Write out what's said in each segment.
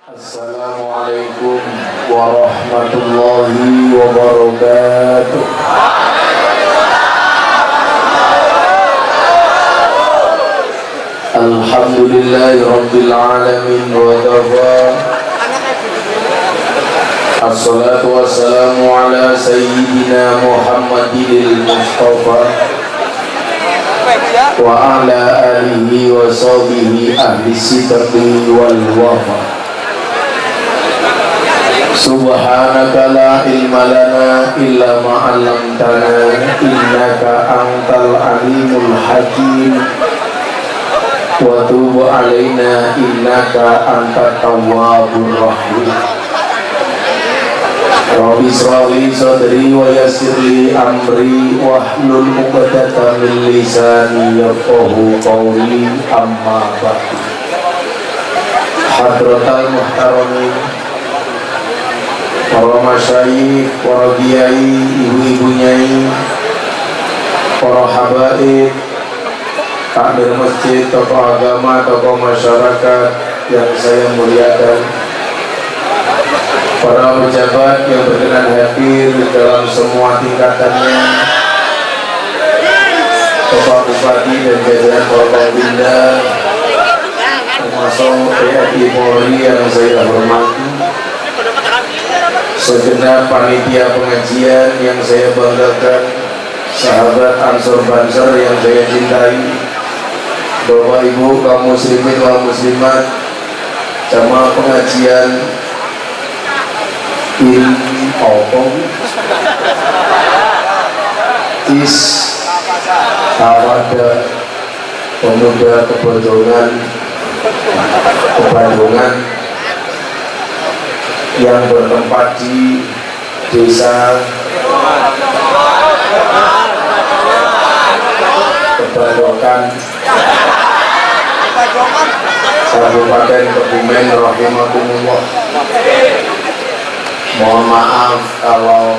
Assalamualaikum warahmatullahi wabarakatuh. Alhamdulillahi rabbil alamin wa kafa. Assalatu wassalamu ala sayyidina Muhammadil Mustafa wa ala alihi wa sahbihi ahli sidqi wal wafa. Subhanaka la ilma lana illa ma 'allamtana innaka antal alimul hakim wa tub 'alaina innaka antat tawwabur rahim. Rabbi shrah li sadri wa yassir li amri wahlul 'uqdatam min lisani yafqahu qawli amma ba'du. Hadratal muhtaramin, para masyayikh, para kiai, ibu-ibu nyai, para habaib, takmir masjid, tokoh agama, tokoh masyarakat yang saya muliakan, para pejabat yang berkenan hadir dalam semua tingkatannya, Bapak Bupati dan jajaran Forkopimda, termasuk TNI Polri yang saya hormati, segenap panitia pengajian yang saya banggakan, sahabat Ansor Banser yang saya cintai, Bapak Ibu kaum muslimin wal muslimat, jamaah pengajian Is Tawada Pemuda Kebandungan yang bertempat di desa Kebandokan, Kabupaten Kebumen, rahimakumullah. Mohon maaf kalau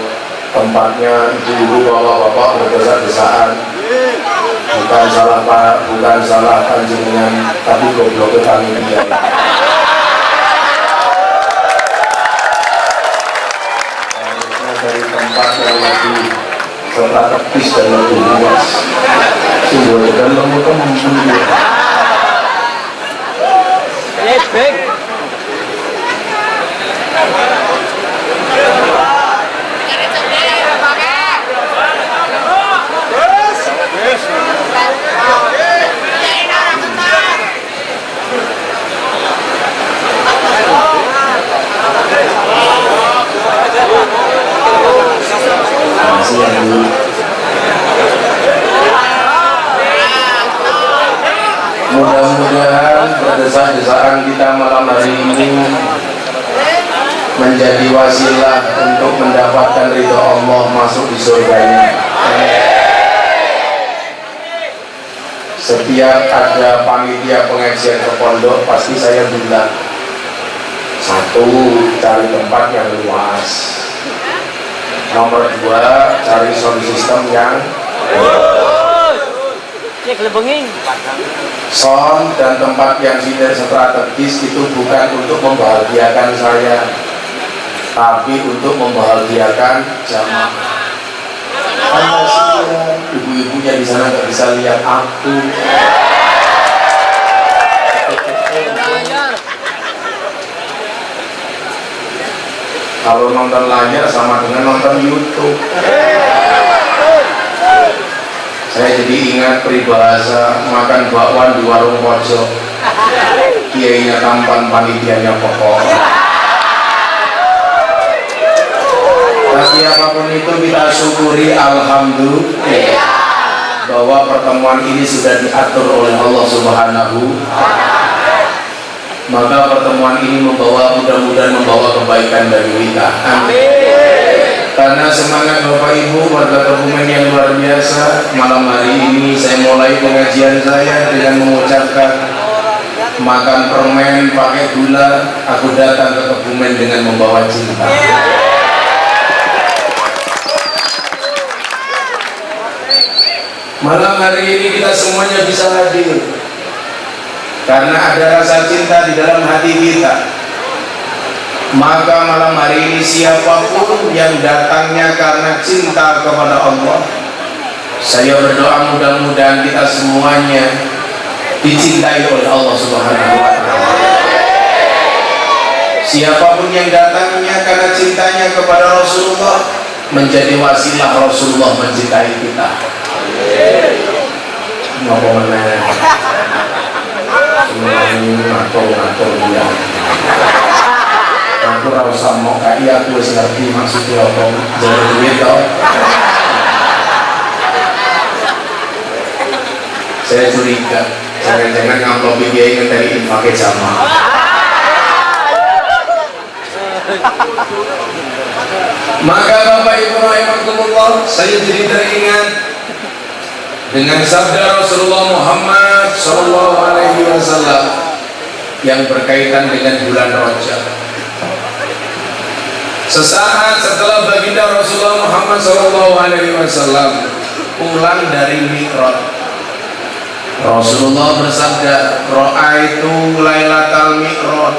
tempatnya ibu-ibu, bapak-bapak berdesak-desakan. Bukan salah Pak, bukan salah panjenengan, tapi goblok panitia. Dari tempat yang lebih strategis dan lebih luas, sehingga dan lembut mudah-mudahan berdesak-desakan kita malam hari ini menjadi wasilah untuk mendapatkan ridho Allah, masuk di surganya. Setiap ada panitia pengajian ke pondok, pasti saya bilang, satu, cari tempat yang luas. Nomor dua, cari sound system yang sound dan tempat yang strategis itu bukan untuk membahagiakan saya, tapi untuk membahagiakan jamaah. Ibu-ibunya di sana nggak bisa lihat aku. Kalau nonton layar sama dengan nonton YouTube. Saya jadi ingat peribahasa makan bakwan di warung pojok, kiainya tampan, panitianya pokok. Tapi apapun itu kita syukuri, alhamdulillah, bahwa pertemuan ini sudah diatur oleh Allah Subhanahu. Maka pertemuan ini mudah-mudahan membawa kebaikan bagi kita. Amin. Karena semangat Bapak Ibu warga Kebumen yang luar biasa, malam hari ini saya mulai pengajian saya dengan mengucapkan, makan permen pakai gula, aku datang ke Kebumen dengan membawa cinta. Malam hari ini kita semuanya bisa hadir karena ada rasa cinta di dalam hati kita. Maka malam hari ini siapapun yang datangnya karena cinta kepada Allah, saya berdoa mudah-mudahan kita semuanya dicintai oleh Allah Subhanahu wa Ta'ala. Siapapun yang datangnya karena cintanya kepada Rasulullah, menjadi wasilah Rasulullah mencintai kita. Ngapa meneh? Ngatur dia. Aku rasa mau kaya aku wis ngerti maksudnya apa. Jangan duit toh. Saya curiga, jangan-jangan ngamplop biaya ngenteni infake jamaah. Maka Bapak Ibu rahimakumullah, saya jadi teringat dengan sabda Rasulullah Muhammad sallallahu alaihi wasallam yang berkaitan dengan bulan Rajab. Sesaat setelah baginda Rasulullah Muhammad sallallahu alaihi wasallam pulang dari Mi'raj, Rasulullah bersabda, "Ra'aitu lailatal Mi'raj."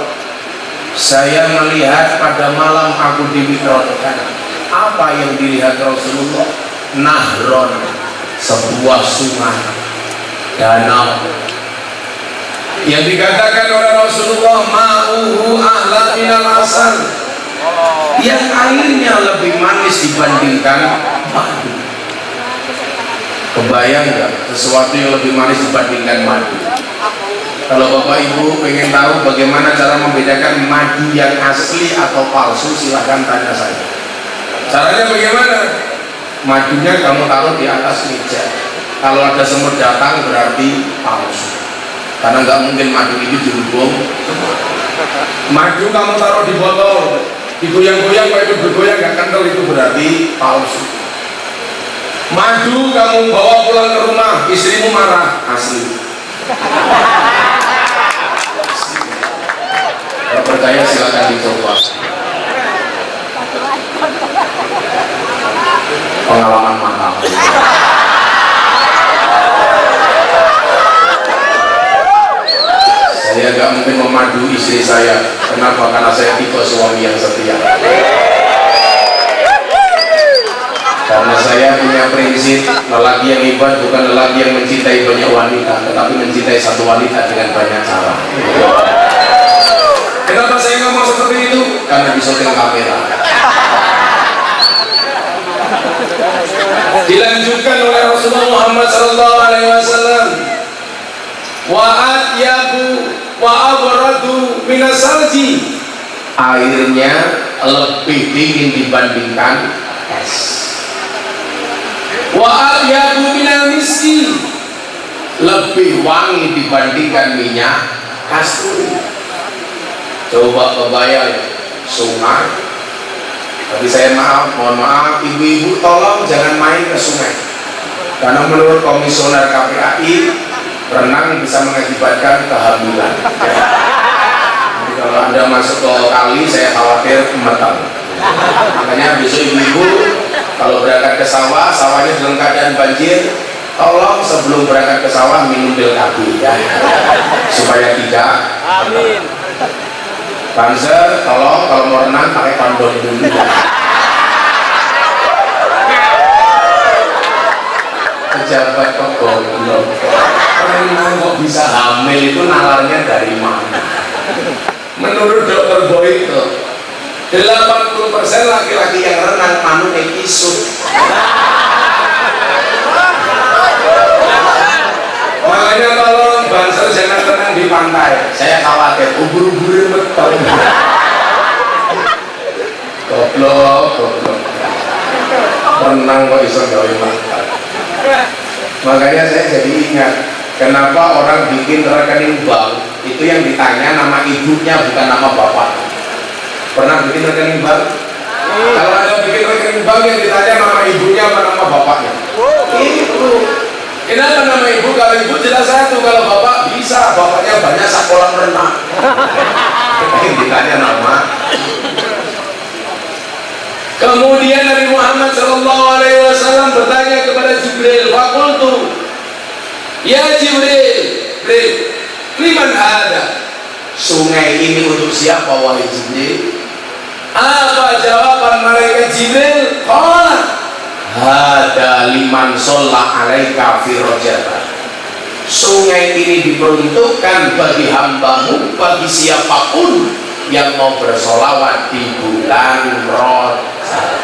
Saya melihat pada malam aku di Mi'raj. Apa yang dilihat Rasulullah? Nahron, sebuah sungai, danau. Yang dikatakan oleh Rasulullah, ma'uhu ahla minal asal, yang airnya lebih manis dibandingkan madu. Kebayang nggak sesuatu yang lebih manis dibandingkan madu? Kalau Bapak Ibu pengen tahu bagaimana cara membedakan madu yang asli atau palsu, silahkan tanya saya. Caranya bagaimana? Madunya kamu taruh di atas meja. Kalau ada semut datang berarti palsu, karena nggak mungkin madu itu dirubung. Madu kamu taruh di botol, digoyang-goyang, kalau itu bergoyang nggak kental, itu berarti palsu. Madu kamu bawa pulang ke rumah, istrimu marah, asli. Kalau percaya silakan dicoba. Pengalaman mahal. Saya gak mungkin memadu istri saya. Kenapa? Karena saya tipe suami yang setia. Karena saya punya prinsip, lelaki yang hebat bukan lelaki yang mencintai banyak wanita, tetapi mencintai satu wanita dengan banyak cara. Kenapa saya ngomong seperti itu? Karena di syuting kamera. Dilanjutkan oleh Rasulullah Muhammad sallallahu alaihi wasallam, wa atyabu wa abradu minas salji, airnya lebih dingin dibandingkan es. Wa atyabu minal miski, lebih wangi dibandingkan minyak kasturi. Coba kebayang sungai. Tapi saya mohon maaf ibu-ibu, tolong jangan main ke sungai, karena menurut komisioner KPAI renang bisa mengakibatkan kehamilan. Jadi kalau Anda masuk ke kali, saya khawatir gemetar. Makanya besok ibu-ibu kalau berangkat ke sawah, sawahnya dalam keadaan banjir, tolong sebelum berangkat ke sawah minum pil KB ya, supaya tidak. Amin. Banser, tolong kalau mau renang pakai kondom dulu ya. Pejabat kok goblok, renang kok bisa hamil, itu nalarnya dari mana? Menurut dokter Boyko, 80% laki-laki yang renang manut isut. Makanya tolong Banser jangan renang di pantai, saya khawatir ubur-ubur betul. Goblok renang kok iso gawe mata. Makanya saya jadi ingat kenapa orang bikin rekening bank itu yang ditanya nama ibunya bukan nama bapak. Pernah bikin rekening bank? Kalau ada bikin rekening bank yang ditanya nama ibunya apa nama bapaknya? Itu. Kenapa nama ibu? Kalau ibu jelas satu, kalau bapak bisa, bapaknya banyak sekolah renang. Yang ditanya nama. Kemudian Nabi Muhammad SAW bertanya kepada Jibril, "Fakultu, ya Jibril, liman ada?" Sungai ini untuk siapa wahai Jibril? Apa jawaban malaikat Jibril? Qala hada liman sholla alaika fi rajab. Sungai ini diperuntukkan bagi hambamu, bagi siapapun yang mau bersolawat di bulan Rajab.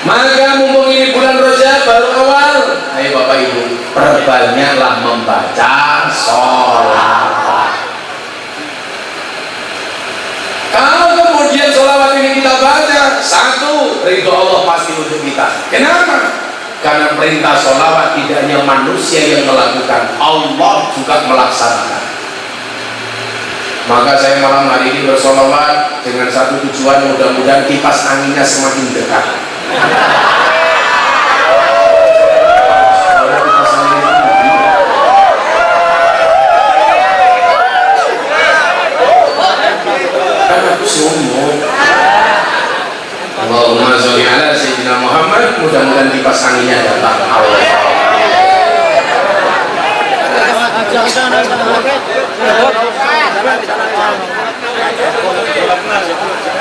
Maka mumpung ini bulan Rajab baru awal, ayo Bapak Ibu, perbanyaklah membaca sholawat. Kalau kemudian sholawat ini kita baca, satu, ridho Allah pasti untuk kita. Kenapa? Karena perintah sholawat tidak hanya manusia yang melakukan, Allah juga melaksanakan. Maka saya malam hari ini bersolawat dengan satu tujuan, mudah-mudahan kipas anginnya semakin dekat. Allahumma sholli ala sayyidina Muhammad. Mudah-mudahan kipas anginnya datang.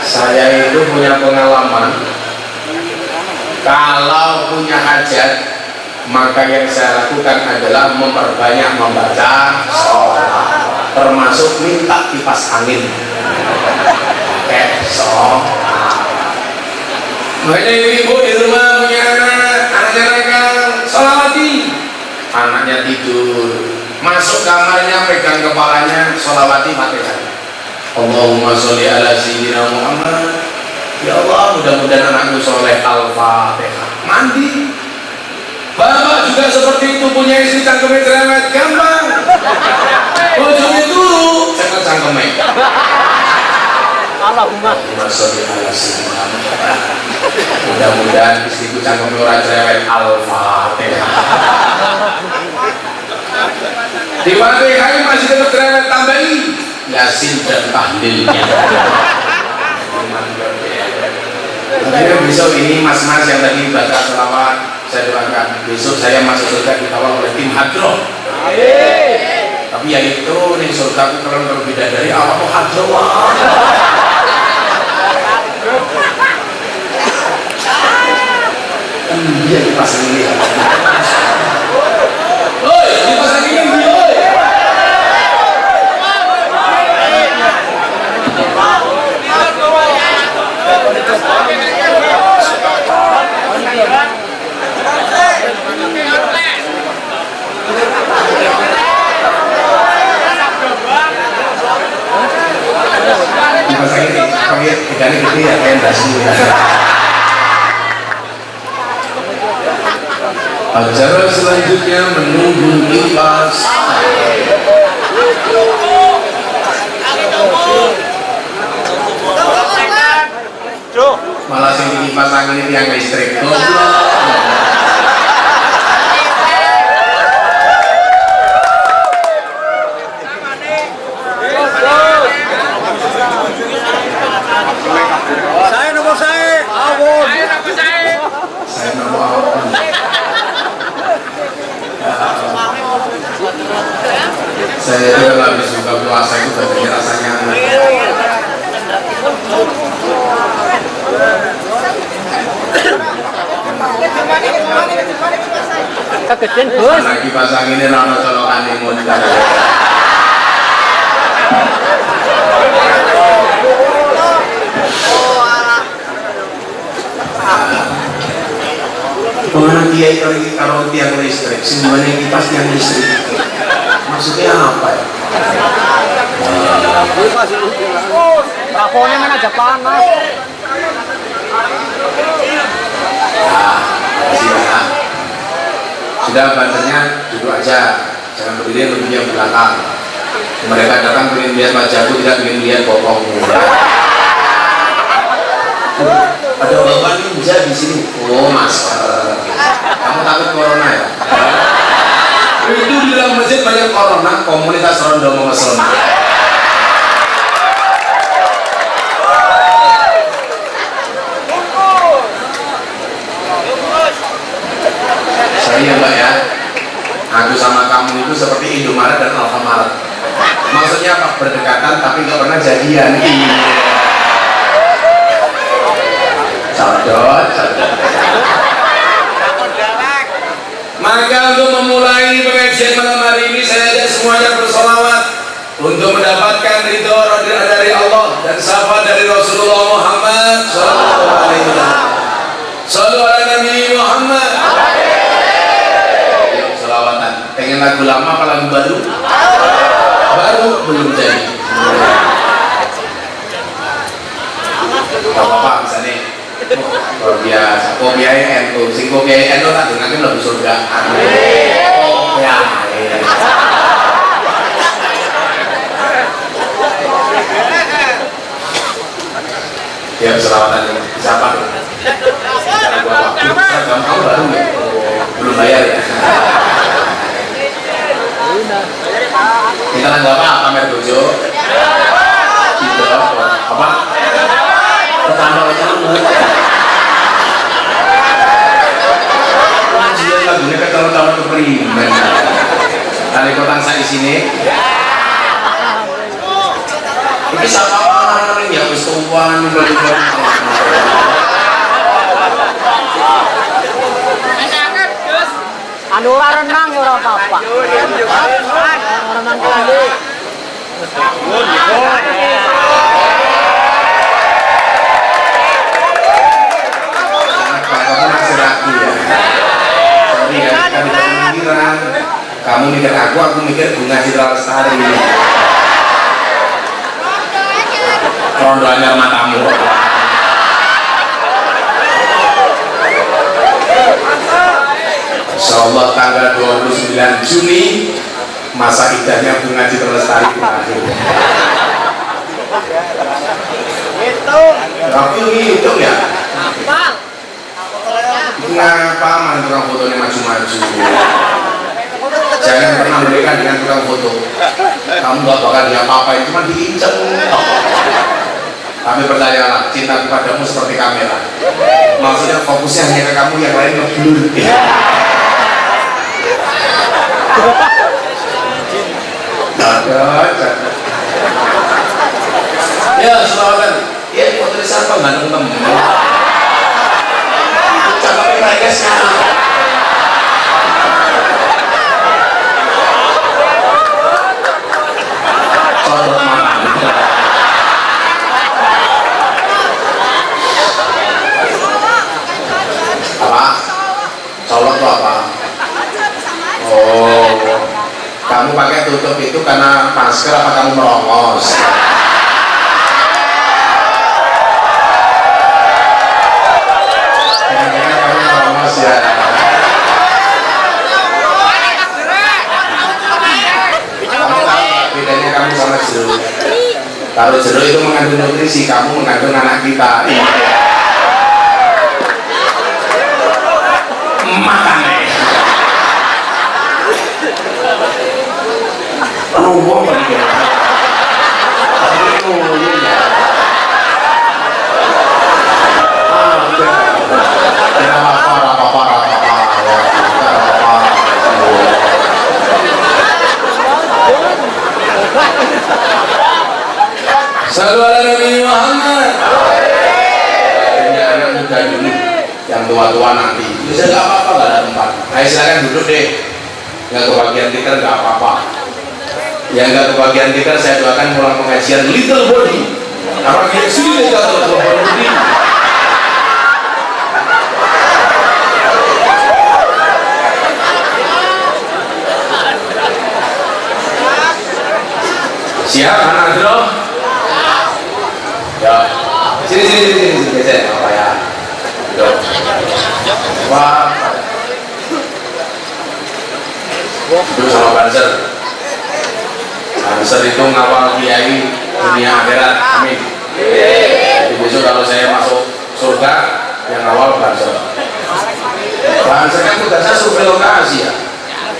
Saya itu punya pengalaman, kalau punya hajat maka yang saya lakukan adalah memperbanyak membaca sholawat, termasuk minta kipas angin pakai sholawat. Makanya ibu di rumah punya anaknya mereka sholawati, anaknya tidur, masuk kamarnya pegang kepalanya sholawati Fatihah. Allahumma sholli ala sayyidina Muhammad. Ya Allah, mudah-mudahan anakku soleh. Al-Fatihah. Mandi. Bapak juga seperti itu, punya istri cangkemnya cerewet, gampang. Bojone turu, jangan cangkemnya. Allahumma sholli ala sayyidina Muhammad. Mudah-mudahan istriku cangkemnya orang cerewet. Al-Fatihah. Di Fatihah masih tetap cerewet, tambahi Yasin dan tahlilnya. Akhirnya besok ini mas-mas yang tadi baca sholawat, saya doakan besok saya masuk surga dikawal oleh tim hadroh. Tapi ya itu nih surga aku keren berbeda dari awal hadroh. Iya dipasang ini. Oi, dipasang ini. Pakai ikannya gede ya, kayak nasi. Acara selanjutnya menunggu kipas. Malah sing kipas angin ini yang listrik. Saya nomor saya, Awon. Saya nomor Awon. Saya itu kalau habis buka puasa itu badannya rasanya Kegedean bos. lagi pasang ini rano colokan di muda. Pengarang kiai kalau tiang listrik, semuanya kipas tiang listrik. Maksudnya apa ya? Trafonya mana aja panas. Ya, sudah banternya duduk aja, jangan berdiri lebih yang belakang. Mereka datang ingin lihat wajahku, tidak ingin lihat bokongmu. Ada bapak ninja di sini. Oh masker. Kamu takut corona ya? Itu di dalam masjid banyak corona, komunitas rondo memesona. Saya mbak ya, aku sama kamu itu seperti Indomaret dan Alfamaret. Maksudnya apa? Berdekatan tapi nggak pernah jadian. Codot. Maka untuk memulai pengajian malam hari ini saya ajak semuanya bersolawat untuk mendapatkan ridho dari Allah dan syafaat dari Rasulullah Muhammad Sallallahu Alaihi Wasallam. Sallu ala Nabi Muhammad. Yuk selawatan. Pengen lagu lama apa lagu baru? Baru belum jadi. Apa misalnya? Luar biasa. Kopiai ento, sing kopiai ento tak dengarkan lagu surga. Ya selawatan siapa? Kamu baru ya? Belum bayar ya? Kita nggak apa pamer dojo. Gitu apa? Pertama kamu. Dia lagunya ketawa-tawa keperiman. Dari kota saya di sini. Ini siapa orang yang bersuan Anu renang ya ora apa-apa. Renang kali. Kamu masih ragu ya. Sorry ya, kita pikiran. Kamu mikir aku mikir Bunga Citra Lestari. Rondo anyar matamu. Insyaallah tanggal 29 Juni masa idahnya Bunga Citra Lestari berakhir. Tapi hitung ya. Ngapa mana tukang fotonya maju-maju? Jangan pernah memberikan dengan tukang foto. Kamu gak bakal diapa-apain, cuma diinceng. Tapi percayalah, cinta kepadamu seperti kamera. Maksudnya fokusnya hanya ke kamu, yang lain ngeblur. Ya, selawatan. Ya, foto siapa nggak nonton? Cakap mereka sekarang. Contoh mana? Apa? Colok itu apa? Oh, kamu pakai tutup itu karena masker apa kamu merongos? Jangan-jangan kamu merongos ya? Kamu tahu bedanya kamu sama jeruk? Kalau jeruk itu mengandung nutrisi, kamu mengandung anak kita. Makan nih. Ruang lagi. Sallu ala Nabi Muhammad. Ini anak muda dulu, yang tua-tua nanti. Bisa nggak apa-apa, nggak ada tempat. Ayo silakan duduk deh. Nggak kebagian tikar nggak apa-apa. Yang nggak kebagian tikar saya doakan pulang pengajian little body. Apa kita sudah jatuh body. Siap anak Adro? Ya, sini, geser apa ya? Wah, itu sama Banser. Banser itu ngawal kiai dunia akhirat, amin. Jadi besok kalau saya masuk surga, yang awal Banser. Banser kan tugasnya survei lokasi ya.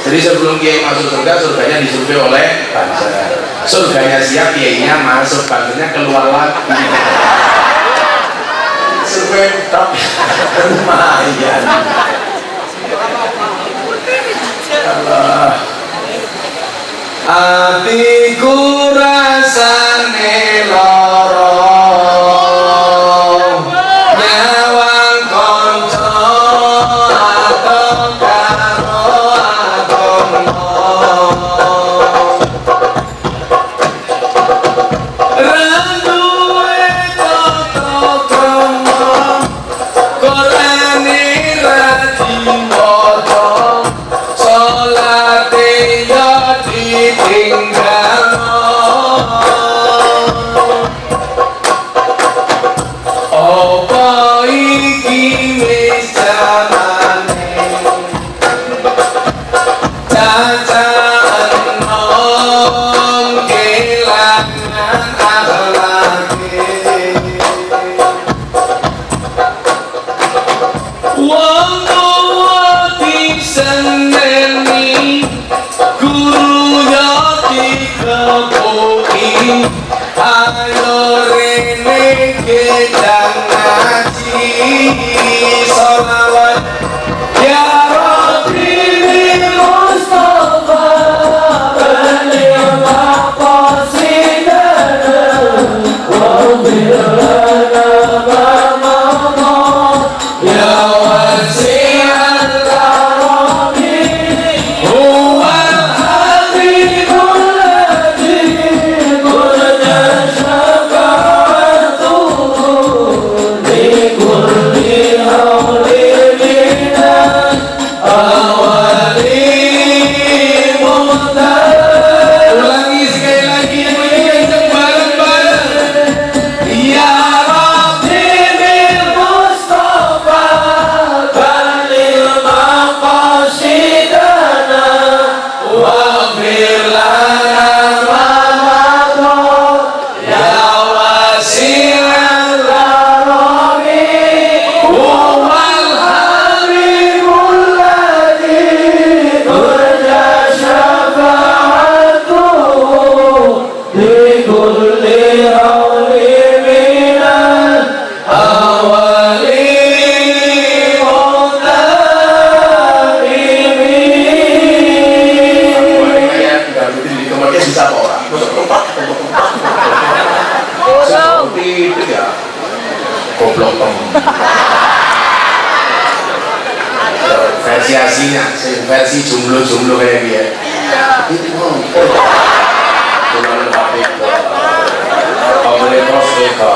Jadi sebelum kiai masuk surga, surganya disurvei oleh Banser. Surganya siap, kiainya masuk, Bansernya keluar lagi. Survei top lumayan. Atiku rasane loro, nyawa enom kelangan akhlake wong tuwa diseneni guru yo dikepuki ayo rene gedang ngaji sholawat ya Rabbi bil Mustafa baligh maqasidana wa bilana ma ya wasi'al karami huwal habibul ladzi qulna syafa'atuhu li kulli hawlina awali muhtar. Ulangi sekali lagi yang menyanyi bareng-bareng. Ya Rabbi bil Mustafa baligh maqasidana waghfir lana ma madha ya wasi'al karami huwal habibul ladzi turja syafa'atuhu li kulli hawlin minal awali bisa orang seperti itu ya goblok versi aslinya versi jumlah kayak dia boleh proseka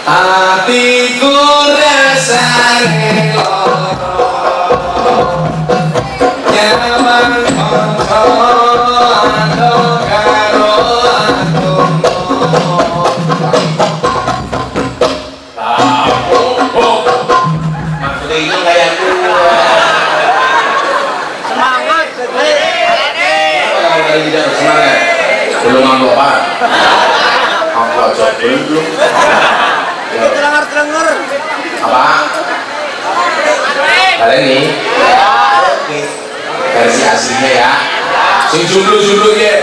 hatiku rasane nyaman kanca ando karo aku maksudnya ini kayak Semangat. tadi tidak semangat belum mampu apa aku aja belum Telengar-telengar. apa kalian nih versi aslinya ya sing jumlah ya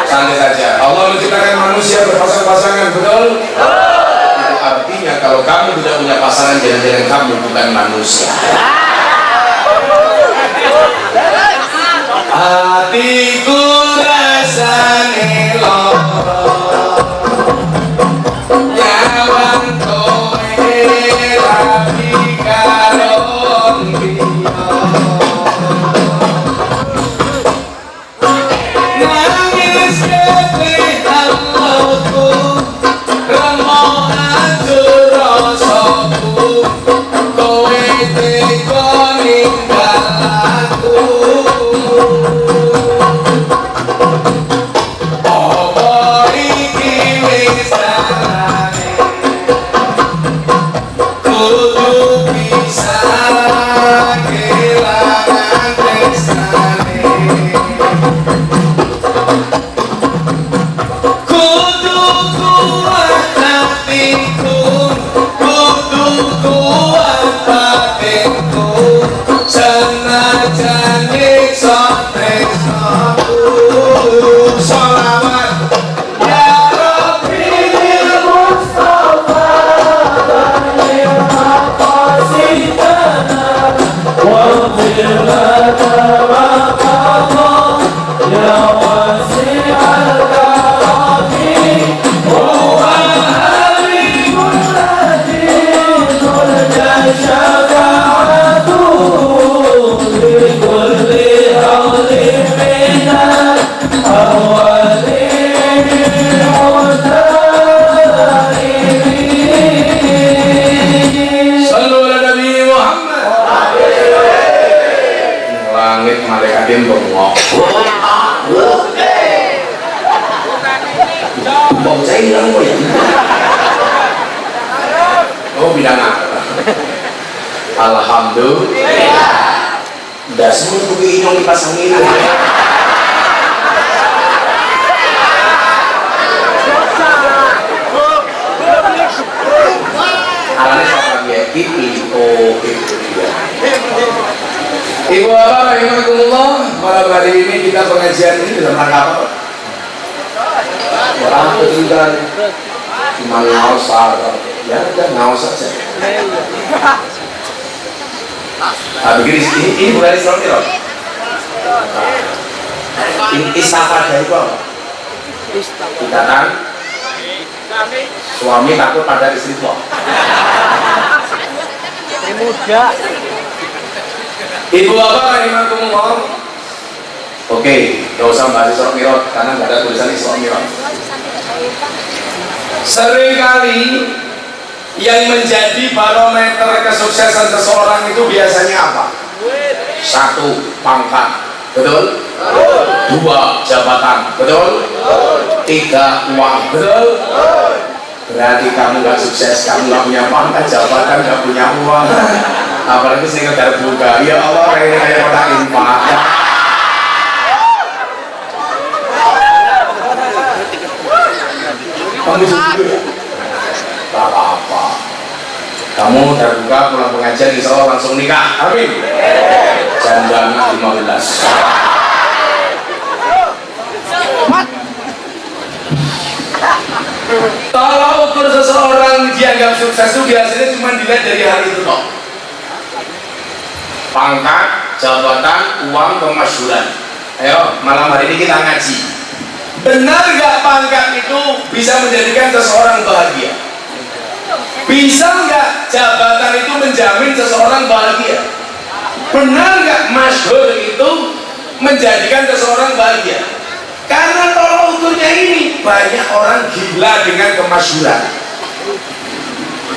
santai saja. Allah menciptakan manusia berpasang-pasangan, betul? Itu artinya kalau kamu tidak punya pasangan, jangan-jangan kamu bukan manusia. Hatiku rasane lara nyawan kowe rapi karo dia nangis ketih Allahku remuk atur rasaku kowe tega ninggal aku. Alhamdulillah. dasmu tuh inyong dipasang itu. Alanya sama dia kipi. Oh itu dia. Ibu bapak rahimakumullah, malam hari ini kita pengajian ini dalam rangka apa? Orang ketinggalan cuma ngaos ya udah ngaos saja. Begini, ini bukan Islam ya? Istighfar itu apa? Ikatan suami takut pada istri tua. Istri muda. Ibu bapak rahimakumullah. Oke, gak usah bahas Isra Mi'raj karena gak ada tulisan Isra Mi'raj. Seringkali yang menjadi barometer kesuksesan seseorang itu biasanya apa? 1. Pangkat, betul? 2. Jabatan, betul? 3. Uang, betul? Berarti kamu gak sukses, kamu gak punya pangkat, jabatan, gak punya uang. Apalagi sih ngejar buka, ya Allah, ini kayak kotak infak. Kamu juga ya? Tak apa-apa. Kamu terbuka pulang pengajian insya Allah langsung nikah. Amin. Janda 15. Kalau ukur seseorang dianggap sukses itu biasanya cuma dilihat dari hal itu kok. Pangkat, jabatan, uang, kemasyhuran. Ayo, malam hari ini kita ngaji. Benar nggak pangkat itu bisa menjadikan seseorang bahagia? Bisa nggak jabatan itu menjamin seseorang bahagia? Benar nggak masyhur itu menjadikan seseorang bahagia? Karena kalau ukurnya ini banyak orang gila dengan kemasyhuran.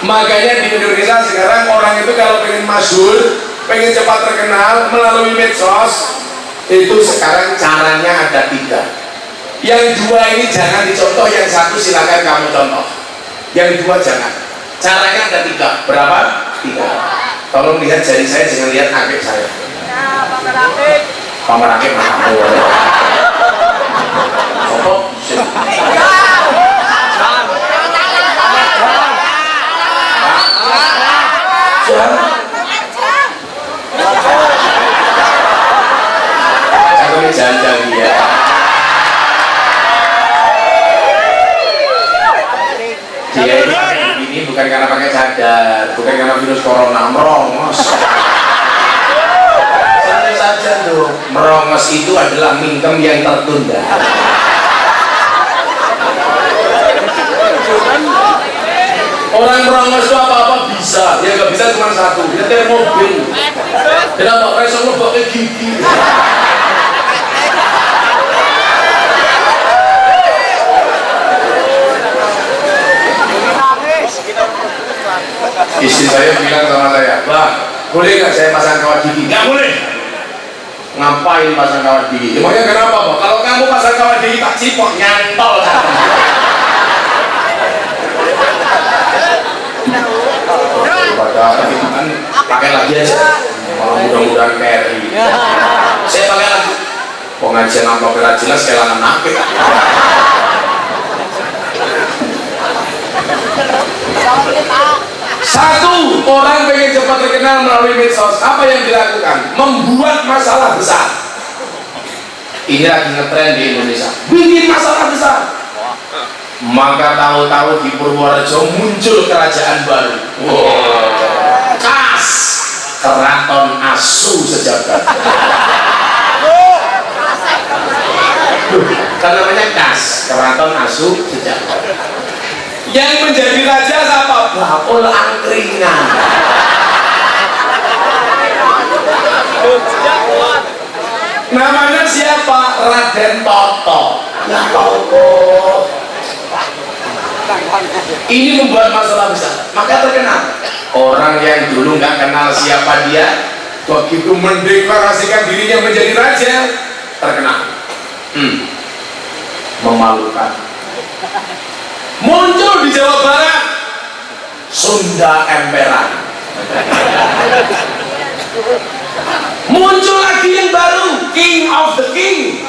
Makanya di Indonesia sekarang orang itu kalau pengen masyhur, pengen cepat terkenal melalui medsos, itu sekarang caranya ada 3. Yang 2 ini jangan dicontoh, yang 1 silakan kamu contoh. Yang 2 jangan. Caranya ada 3. Berapa? 3. Tolong lihat jari saya, jangan lihat akik saya. Nah, pamer akik. Pamer akik mana? Contoh. Jangan jangan dia. Dia ini bukan karena pakai cadar, bukan karena virus corona, merongos. Santai saja tuh, merongos itu adalah mingkem yang tertunda. Orang merongos itu apa-apa bisa, dia nggak bisa cuma 1, dia kayak mobil. Kenapa? Reso lo pakai gigi. Istri saya bilang sama saya, "Bang, boleh nggak saya pasang kawat gigi?" "Nggak boleh." "Ngapain pasang kawat gigi?" "Emangnya kenapa, Bang? Kalau kamu pasang kawat gigi tak cipok nyantol." Daripada itu kan pakai lagi aja, malah mudah-mudahan carry. Saya pakai lagi. Pengajian amplop jelas kelangan nakik. Satu, orang pengen cepat terkenal melalui medsos. Apa yang dilakukan? Membuat masalah besar. Ini lagi ngetren di Indonesia. Bikin masalah besar. Maka tahu-tahu di Purworejo muncul kerajaan baru. Wow. Kas, keraton asu sejagat. Kan namanya kas, keraton asu sejagat. Yang menjadi raja siapa? Bakul angkringan. Namanya siapa? Raden Toto. Ya Allah. Ini membuat masalah besar. Maka terkenal. Orang yang dulu nggak kenal siapa dia, begitu mendeklarasikan dirinya menjadi raja, terkenal. Memalukan. Muncul di Jawa Barat Sunda Emperan. Muncul lagi yang baru, King of the King.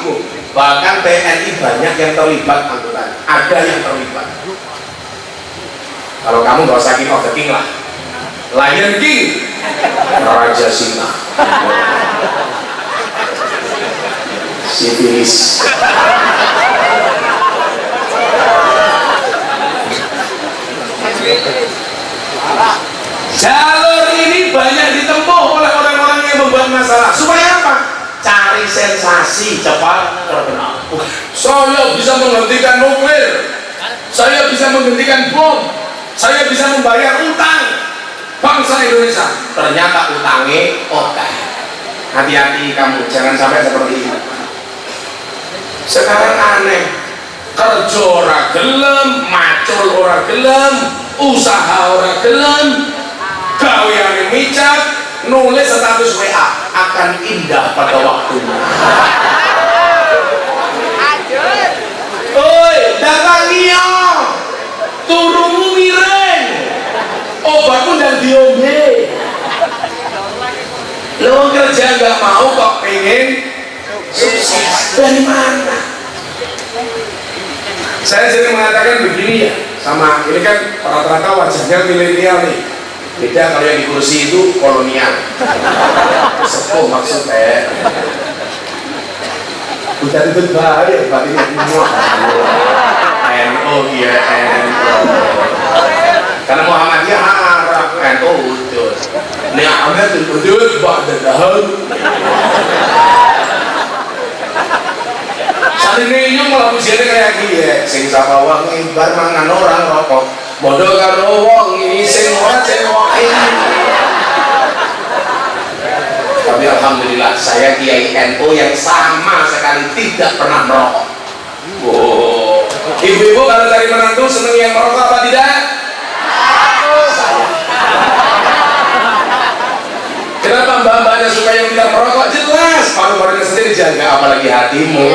Bahkan TNI banyak yang terlibat angkutan, ada yang terlibat. Kalau kamu nggak usah King of the King lah, Lion King, Raja Singa, sifilis. Jalur ini banyak ditempuh oleh orang-orang yang membuat masalah. Supaya apa? Cari sensasi, cepat terkenal. Saya bisa menghentikan nuklir, saya bisa menghentikan bom, saya bisa membayar utang bangsa Indonesia. Ternyata utangnya oke. Hati-hati kamu, jangan sampai seperti ini. Sekarang aneh, kerja ora gelem, macul ora gelem, usaha ora gelem, gaweane micak, nulis status WA akan indah pada waktunya. Oi, datangiyo, turumu miring, obatmu dan diombe. Lo kerja nggak mau kok pengen sukses dari mana? Saya sering mengatakan begini ya, sama ini kan rata-rata wajahnya milenial nih. Beda kalau yang di kursi itu kolonial. Sepuh maksudnya. Bukan itu bahaya, batinnya semua. NO iya NO. Karena Muhammadiyah Arab NO udud. Ni'amatul udud ba'da dahul. Saling malah ujiannya kayak gini ya. Sing sapa wong ibar mangan orang rokok. Bodoh karo wong ini sing ora cewek ini. Tapi alhamdulillah saya Kiai NU yang sama sekali tidak pernah merokok. Wow. Ibu-ibu kalau cari menantu seneng yang merokok apa tidak? Saya. Kenapa mbak-mbaknya suka yang tidak merokok? Jelas paru-parunya sendiri jaga, apalagi hatimu.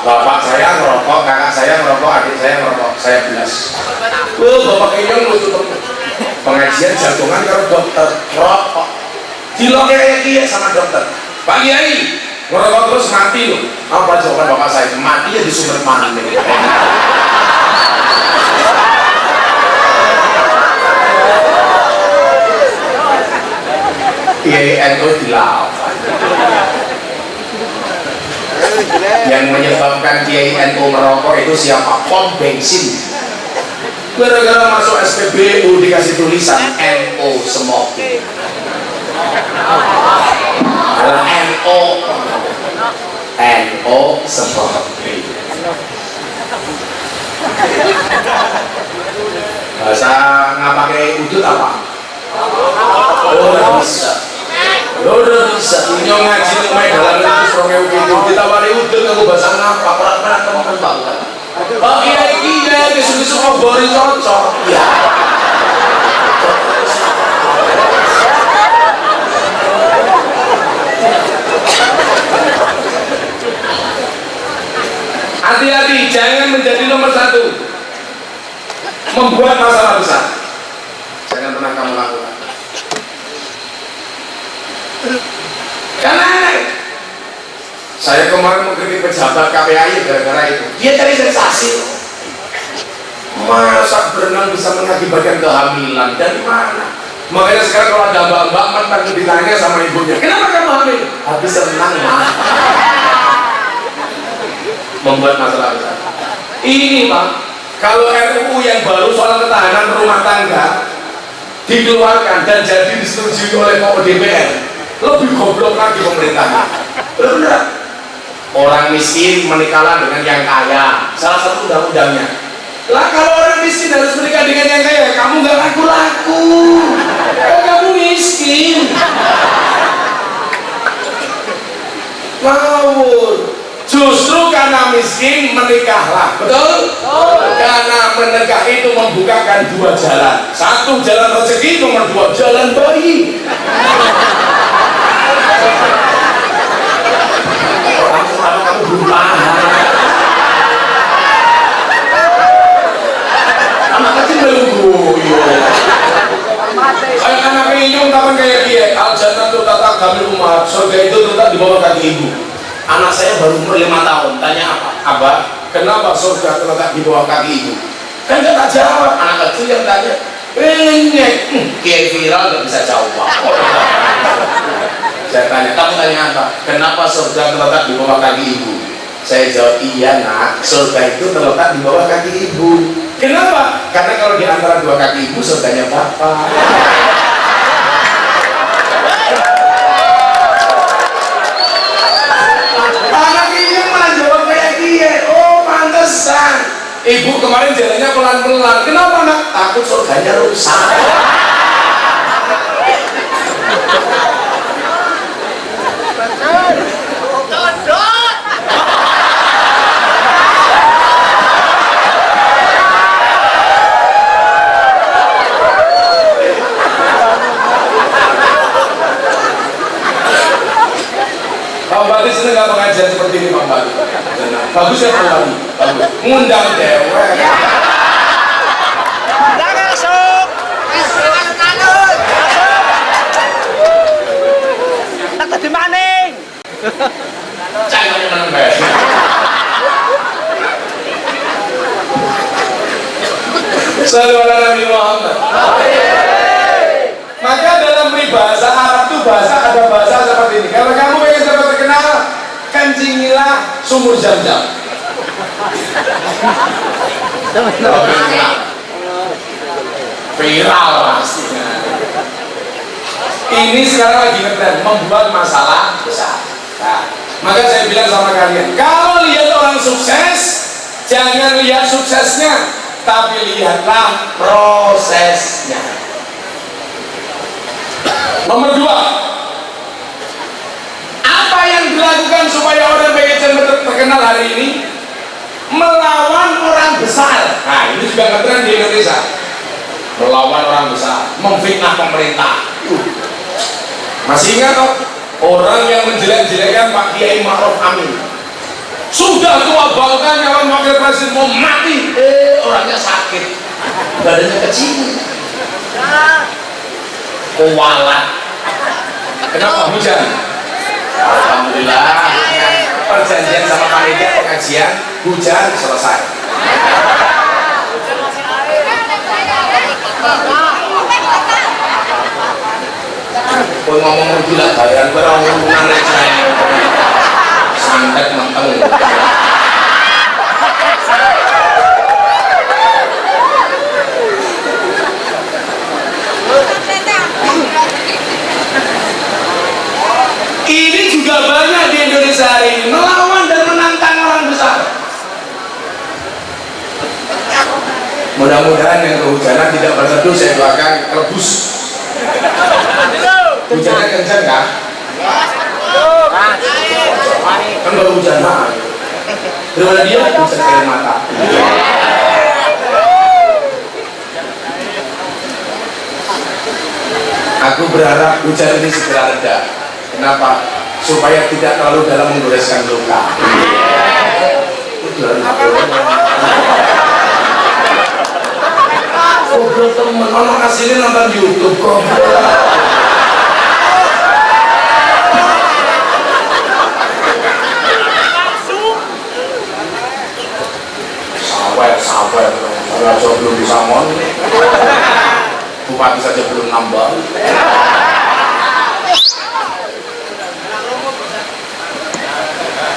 Bapak saya ngerokok, kakak saya ngerokok, adik saya ngerokok, saya belas. Bapak Kenyong lucu temen. Pengajian jagongan kalau dokter ngerokok. Diloknya kayak kia sama dokter. Pak Kiai, ngerokok terus mati loh. Apa jawaban bapak saya? Mati ya di sumber panen. Kiai NU dilawan. Yang menyebabkan Kiai NU merokok itu siapa? Pom bensin. Gara-gara masuk SPBU dikasih tulisan NU smoking. Adalah NU smoking. Bahasa nggak pakai udut apa? Oh, udah bisa. Udah bisa. Ini ngaji main dalam itu serongnya gitu. Ditawari udut aku bahasa ngapa? Pernah teman banget. Pak Kiai Kiai besok-besok ngobrol cocok. Ya. Hati-hati, jangan menjadi nomor satu membuat masalah besar. Jangan pernah kamu lakukan. Karena saya kemarin mengkritik pejabat KPAI gara-gara itu. Dia cari sensasi. Masa berenang bisa mengakibatkan kehamilan? Dari mana? Makanya sekarang kalau ada mbak-mbak mantan ditanya sama ibunya, kenapa kamu hamil? Habis renang mah. Membuat masalah besar. Ini Pak, kalau RUU yang baru soal ketahanan rumah tangga dikeluarkan dan jadi disetujui oleh DPR, lebih goblok lagi pemerintahnya. Benar. Orang miskin menikahlah dengan yang kaya, salah satu undang-undangnya. Lah kalau orang miskin harus menikah dengan yang kaya, kamu nggak laku-laku. Kamu miskin. Ngawur. Justru karena miskin menikahlah, betul? Karena menikah itu membukakan dua jalan. Satu jalan rezeki, nomor dua jalan bayi. Kamu belum paham. Anak kecil belum guyu. surga itu terletak di bawah kaki ibu. Anak saya baru umur 5 tahun, tanya apa? Abah, kenapa surga terletak di bawah kaki ibu? Kan gak tak jawab, anak kecil yang tanya. Kayak viral gak bisa jawab. Saya tanya, kamu tanya apa? Kenapa surga terletak di bawah kaki ibu? Saya jawab, iya nak, surga itu terletak di bawah kaki ibu. Kenapa? Karena kalau di antara dua kaki ibu, surganya bapak. Anak ini malah jawab kayak dia. Oh, pantesan. Ibu kemarin jalannya pelan-pelan. Kenapa nak? Takut surganya rusak. Pak Badi seneng gak pengajian seperti ini Pak Badi? Bagus ya Pak Badi? Bagus. Ngundang dewek. Jangan masuk. Tak tadi maning. Jangan menembak. Sallallahu Nabi Muhammad. Maka dalam peribahasa Arab itu ada bahasa seperti ini. Kalau kamu ingin cepat terkenal, kencingilah sumur Zam-Zam. Viral pastinya. Ini sekarang lagi ngetren membuat masalah besar. Nah, maka saya bilang sama kalian, kalau lihat orang sukses, jangan lihat suksesnya, tapi lihatlah prosesnya. Nomor 2, apa yang dilakukan supaya orang pengen terkenal hari ini? Melawan orang besar. Nah, ini juga ngetren di Indonesia. Melawan orang besar, memfitnah pemerintah. Masih ingat kok orang yang menjelek-jelekan Pak Kiai Ma'ruf Amin? Sudah tua bangka nyalon wakil presiden mau mati, orangnya sakit, badannya kecil, kualat. Kenapa hujan? Alhamdulillah, perjanjian sama panitia pengajian, hujan selesai. Kau ngomong gila bayaran berapa hubungan receh santet menteng. Ini juga banyak di Indonesia hari ini melawan dan menantang orang besar. Mudah-mudahan yang kehujanan tidak berteduh, saya doakan rebus. Hujannya kencang kan? Kan baru hujan mah. Gimana dia? Hujan air mata. Aku berharap hujan ini segera reda. Kenapa? Supaya tidak terlalu dalam menggoreskan luka. Goblok temen, orang asli nonton YouTube kok. Sabar, saya aja belum bisa ngomong. Bupati saja belum nambah.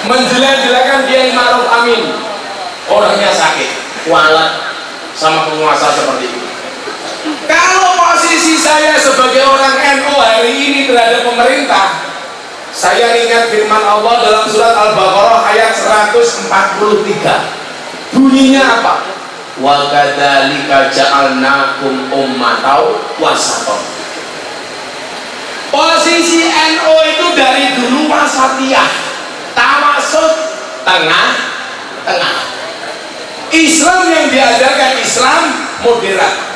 Menjelek-jelekan Kiai Ma'ruf Amin, orangnya sakit, kualat sama penguasa seperti itu. Kalau posisi saya sebagai orang NU hari ini terhadap pemerintah, saya ingat firman Allah dalam surat Al-Baqarah ayat 143. Bunyinya apa? Wa kadzalika ja'alnakum ummatan wasatan. Posisi NU itu dari dulu wasatiyah, tawasut, tengah-tengah. Islam yang diajarkan Islam moderat.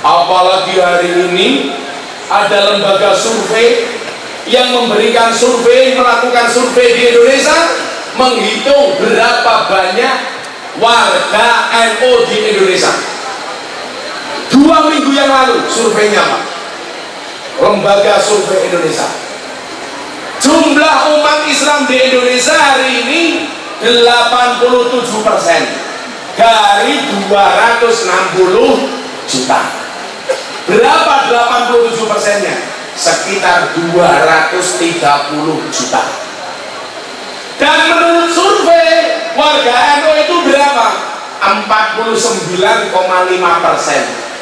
Apalagi hari ini ada lembaga survei yang memberikan survei, melakukan survei di Indonesia, menghitung berapa banyak warga NU di Indonesia. 2 minggu yang lalu surveinya Pak, lembaga survei Indonesia. Jumlah umat Islam di Indonesia hari ini 87% dari 260 juta. Berapa 87%-nya? Sekitar 230 juta. Dan menurut survei warga NU itu berapa? 49,5%.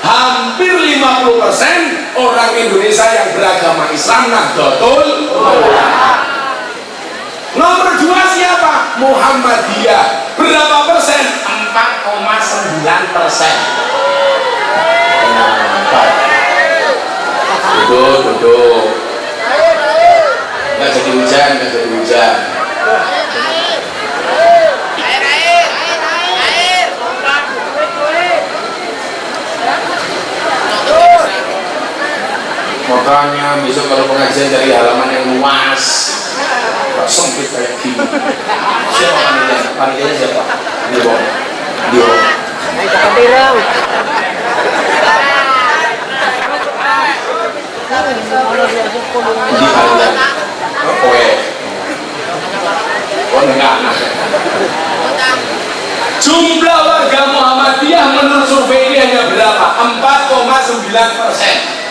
Hampir 50% orang Indonesia yang beragama Islam Nahdlatul Ulama. Nomor 2 siapa? Muhammadiyah. Berapa persen? 4,9%. Duduk. Nggak jadi hujan. Makanya besok kalau pengajian dari halaman yang luas, gak sempit kayak gini. Siapa panitianya? Panitianya siapa? Dio. Di kalian. Kowe. Enggak. Jumlah warga Muhammadiyah menurut survei ini hanya berapa? 4,9%.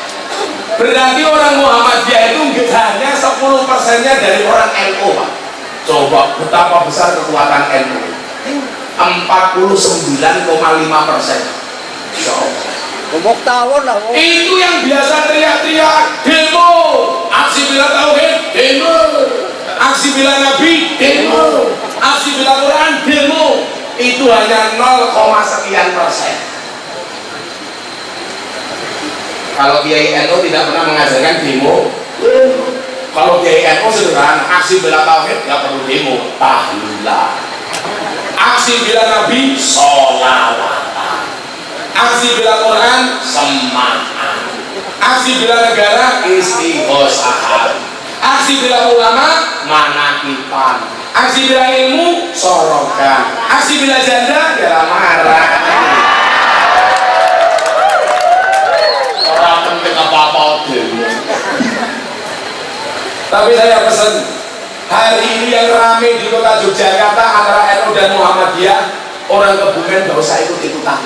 Berarti orang Muhammadiyah itu hanya 10%-nya dari orang NU, Pak. Coba betapa besar kekuatan NU. 49,5%. Itu yang biasa teriak-teriak demo, aksi bela tauhid, demo, aksi bela Nabi, demo, aksi bela Quran, demo. Itu hanya 0, sekian persen. Kalau Kiai NU tidak pernah mengajarkan demo. Kalau Kiai NU sederhana, aksi bela tauhid nggak perlu demo, tahlilan. Aksi bela Nabi, sholawatan. Aksi bela Quran, semangat. Aksi bela negara, istighosahan. Aksi bela ulama, manakipan. Aksi bela ilmu, sorokan. Aksi bela janda, ya marah. Orang penting apa-apa demo. Tapi saya pesan, hari ini yang ramai di kota Yogyakarta antara NU dan Muhammadiyah, orang Kebumen gak usah ikut-ikutan.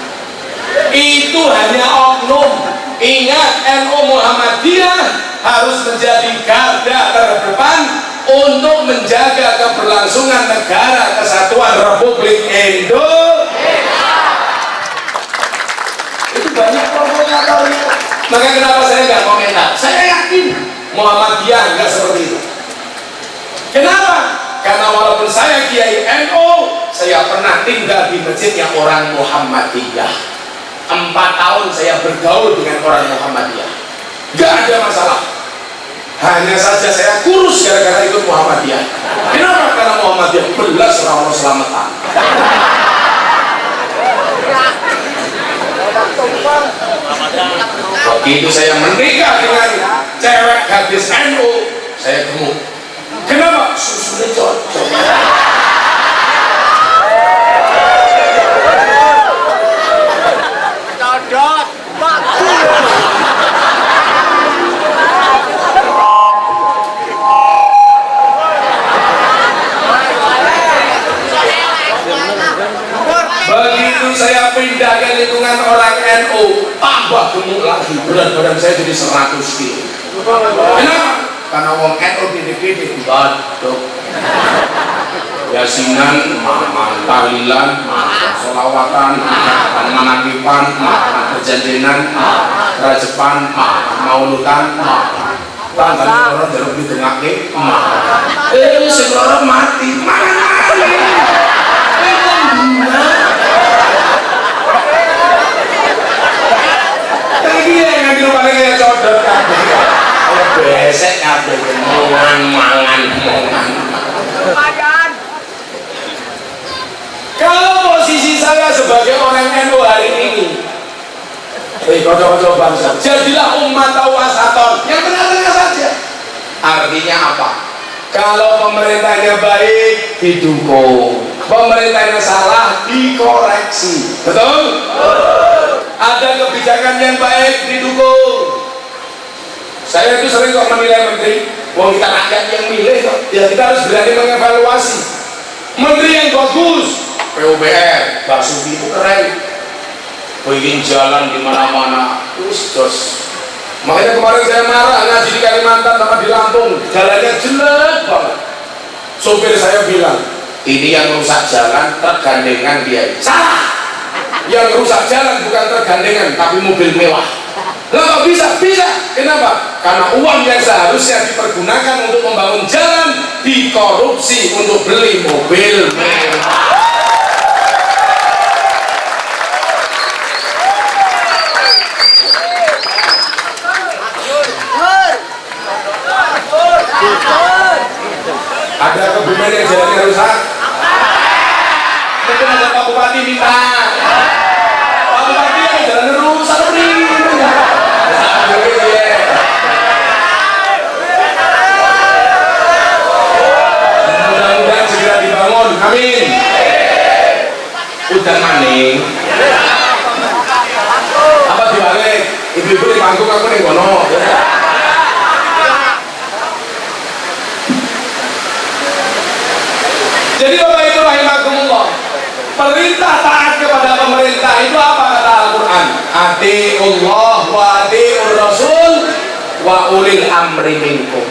Itu hanya oknum. Ingat, NU Muhammadiyah harus menjadi garda terdepan untuk menjaga keberlangsungan negara kesatuan Republik Indonesia. Itu banyak provokator. Maka kenapa saya nggak komentar? Saya yakin Muhammadiyah nggak seperti itu. Kenapa? Karena walaupun saya Kiai NU, saya pernah tinggal di masjidnya orang Muhammadiyah. 4 tahun saya bergaul dengan orang Muhammadiyah. Gak ada masalah. Hanya saja saya kurus gara-gara ikut Muhammadiyah. Kenapa? Karena Muhammadiyah belas orang selamatan. Begitu saya menikah dengan cewek gadis NU, saya gemuk. Kenapa? Susunya cocok. Begitu saya pindah ke lingkungan orang NU, tambah gemuk lagi, berat badan saya jadi 100 kilo. Kenapa? Karena wong NU gede-gede batuk. Yasinan, tahlilan, sholawatan, manakipan, perjanjian, rajepan, maulutan, tanggal orang jeruk di tengahnya, sing orang mati, mana? Iya yang ngambil paling kayak codot kabeh. Kayak besek kabeh, mangan. Kalau posisi saya sebagai orang NU hari ini, kocok-kocok bangsa, jadilah umat wasaton yang benar-benar saja. Artinya apa? Kalau pemerintahnya baik, didukung. Pemerintahnya salah, dikoreksi. Betul? Ada kebijakan yang baik, didukung. Saya itu sering kok menilai menteri, Wong kita rakyat yang milih kok. Ya kita harus berani mengevaluasi. Menteri yang bagus, PUPR, Basuki itu keren. Bikin jalan di mana-mana, terus. Makanya kemarin saya marah ngaji di Kalimantan sama di Lampung, jalannya jelek banget. Sopir saya bilang, ini yang rusak jalan tergandengan dia. Salah. Yang rusak jalan bukan tergandengan, tapi mobil mewah. Lah kok bisa? Bisa. Kenapa? Karena uang yang seharusnya dipergunakan untuk membangun jalan dikorupsi untuk beli mobil mewah. Ada kebumen yang jalannya rusak? Mungkin ada Pak Bupati minta. Pak Bupati yang jalannya rusak nih. Mudah-mudahan segera dibangun. Amin. Udah maning. Apa dibalik? Ibu-ibu di panggung, aku nih kono. Jadi Bapak Ibu rahimakumullah, perintah taat kepada pemerintah itu apa kata Al-Quran? Atiullah wa atiur rasul wa ulil amri minkum.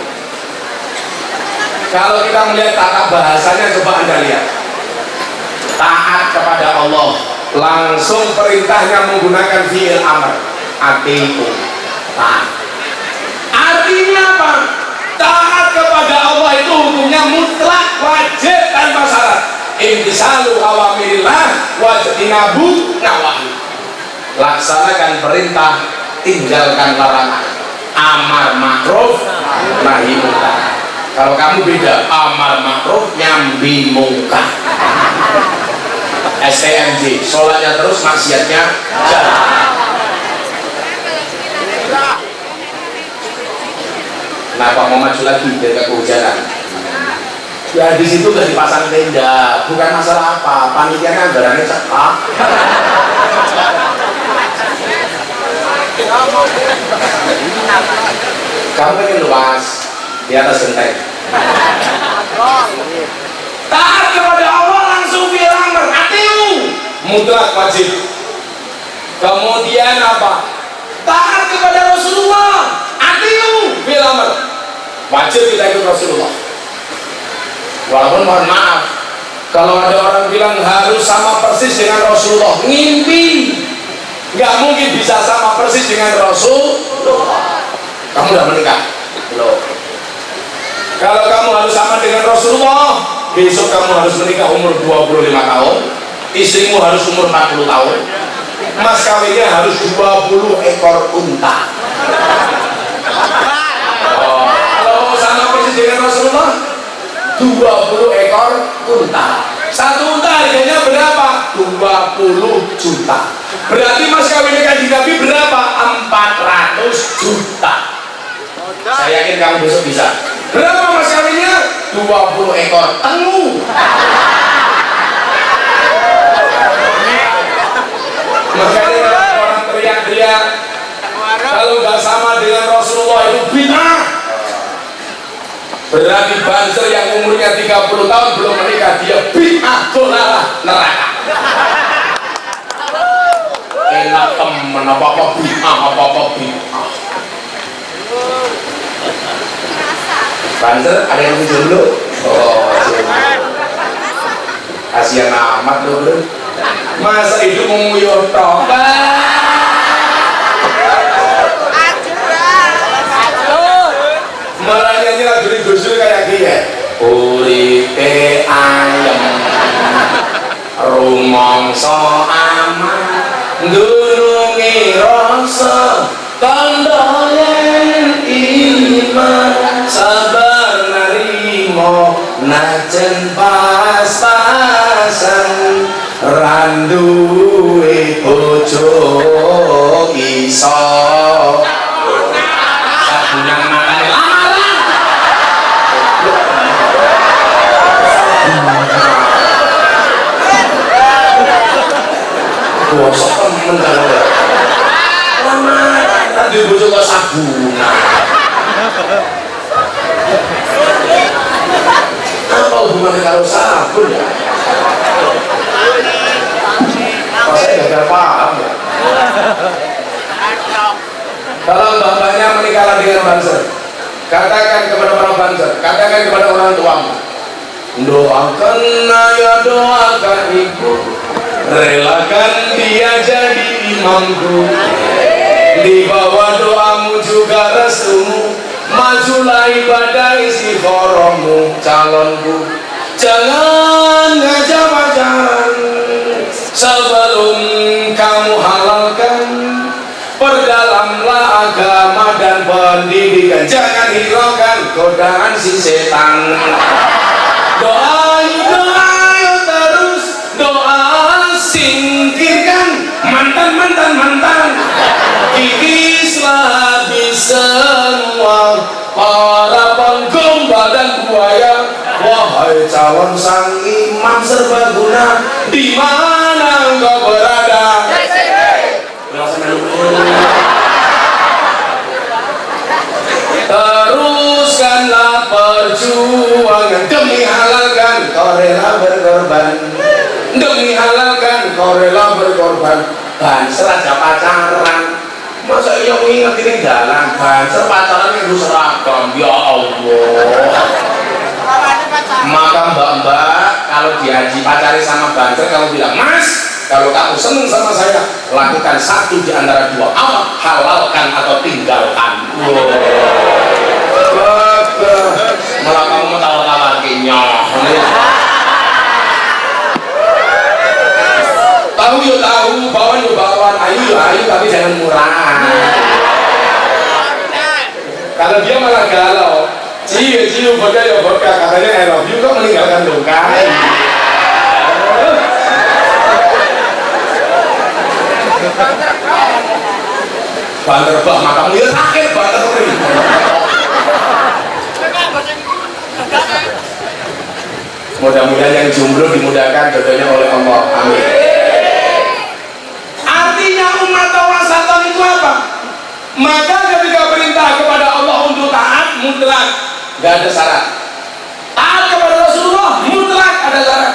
Kalau kita melihat tata bahasanya, coba Anda lihat. Taat kepada Allah, langsung perintahnya menggunakan fi'il amr. Atiku, taat. Artinya apa? Taat kepada Allah itu hukumnya mutlak, wajib, tanpa syarat. Imtisalu awamirillah wajtinabu nawahi. Laksanakan perintah, tinggalkan larangan. Amar ma'ruf nahi munkar. Kalau kamu beda, amar ma'ruf nyambi munkar. STMJ, sholatnya terus, maksiatnya jalan. Kenapa mau maju lagi dari kehujanan? Ya di situ udah dipasang tenda, bukan masalah apa. Panitianya anggarannya cekak. Kamu pengen luas di atas genteng. Taat kepada Allah langsung bilang berhatimu, mutlak wajib. Kemudian apa? Taat kepada Rasulullah. Atimu bilang wajib kita ikut Rasulullah. Walaupun mohon maaf, kalau ada orang bilang harus sama persis dengan Rasulullah, ngimpi. Nggak mungkin bisa sama persis dengan Rasulullah. Kamu udah menikah? Belum. Kalau kamu harus sama dengan Rasulullah, besok kamu harus menikah umur 25 tahun, istrimu harus umur 40 tahun, mas kawinnya harus 20 ekor unta. Kalau mau sama persis dengan Rasulullah, 20 ekor unta. Satu unta harganya berapa? 20 juta. Berarti mas kawinnya kanjeng Nabi berapa? 400 juta. Saya yakin kamu besok bisa. Berapa mas kawinnya? 20 ekor tengu. Makanya orang teriak-teriak kalau nggak sama dengan Rasulullah itu bid'ah. Berarti banser yang umurnya 30 tahun belum menikah, dia bid'ah, dolalah, neraka. Enak temen, apa-apa bid'ah, apa-apa bid'ah. Banser, ada yang bisa dulu? Oh, kasihan amat loh bro. Masa hidup menguyur tobat. Malah nyanyi lagu di Gus Dur kayak gini ya. Uripe ayem rumangsa aman dununge rasa kandha yen iman sabar narimo najen pas-pasan randuwe bojo iso sabunan makane lamaran bosok temen kalau lamaran tadi bojo kok sabunan hubungannya kalau sabun ya? Pas saya gagal paham ya. Kalau bapaknya menikah dengan banser, katakan kepada para banser, katakan kepada orang tuamu, doakan ayah, doakan ibu, relakan dia jadi imamku. Di bawah doamu juga restumu, majulah ibadah istiqorohmu. Calonku, jangan ngajak pacaran sebelum kamu halalkan. Perdalamlah agama dan pendidikan, jangan hiraukan godaan si setan. Doa terus, doa singkirkan mantan. Kikislah habis semua para penggombal dan buaya. Wahai calon sang imam serbaguna, di mana engkau berada? Teruskanlah perjuangan demi halalkan, kau rela berkorban. Demi halalkan, kau rela berkorban. Banser aja pacaran, masa iya mengingat ini jalan. Banser pacaran itu seragam, ya Allah. Maka mbak-mbak kalau dihaji pacari sama banser, kamu bilang, mas, kalau kamu seneng sama saya, lakukan satu di antara dua, apa? Halalkan atau tinggalkan. Malah kamu mentawa-tawakinya. Tahu yuk tahu, bawan yuk bawan, ayu yuk ayu, tapi jangan murah. Kalau dia malah galau, ciu boga ya boga, katanya I love you, kok meninggalkan luka. Banter bah matamu ya sakit banter ini. Mudah-mudahan yang jomblo dimudahkan jodohnya oleh Allah. Amin. Artinya umat wasatan itu apa? Maka ketika perintah kepada Allah untuk taat mutlak, nggak ada syarat. Taat kepada Rasulullah mutlak ada syarat.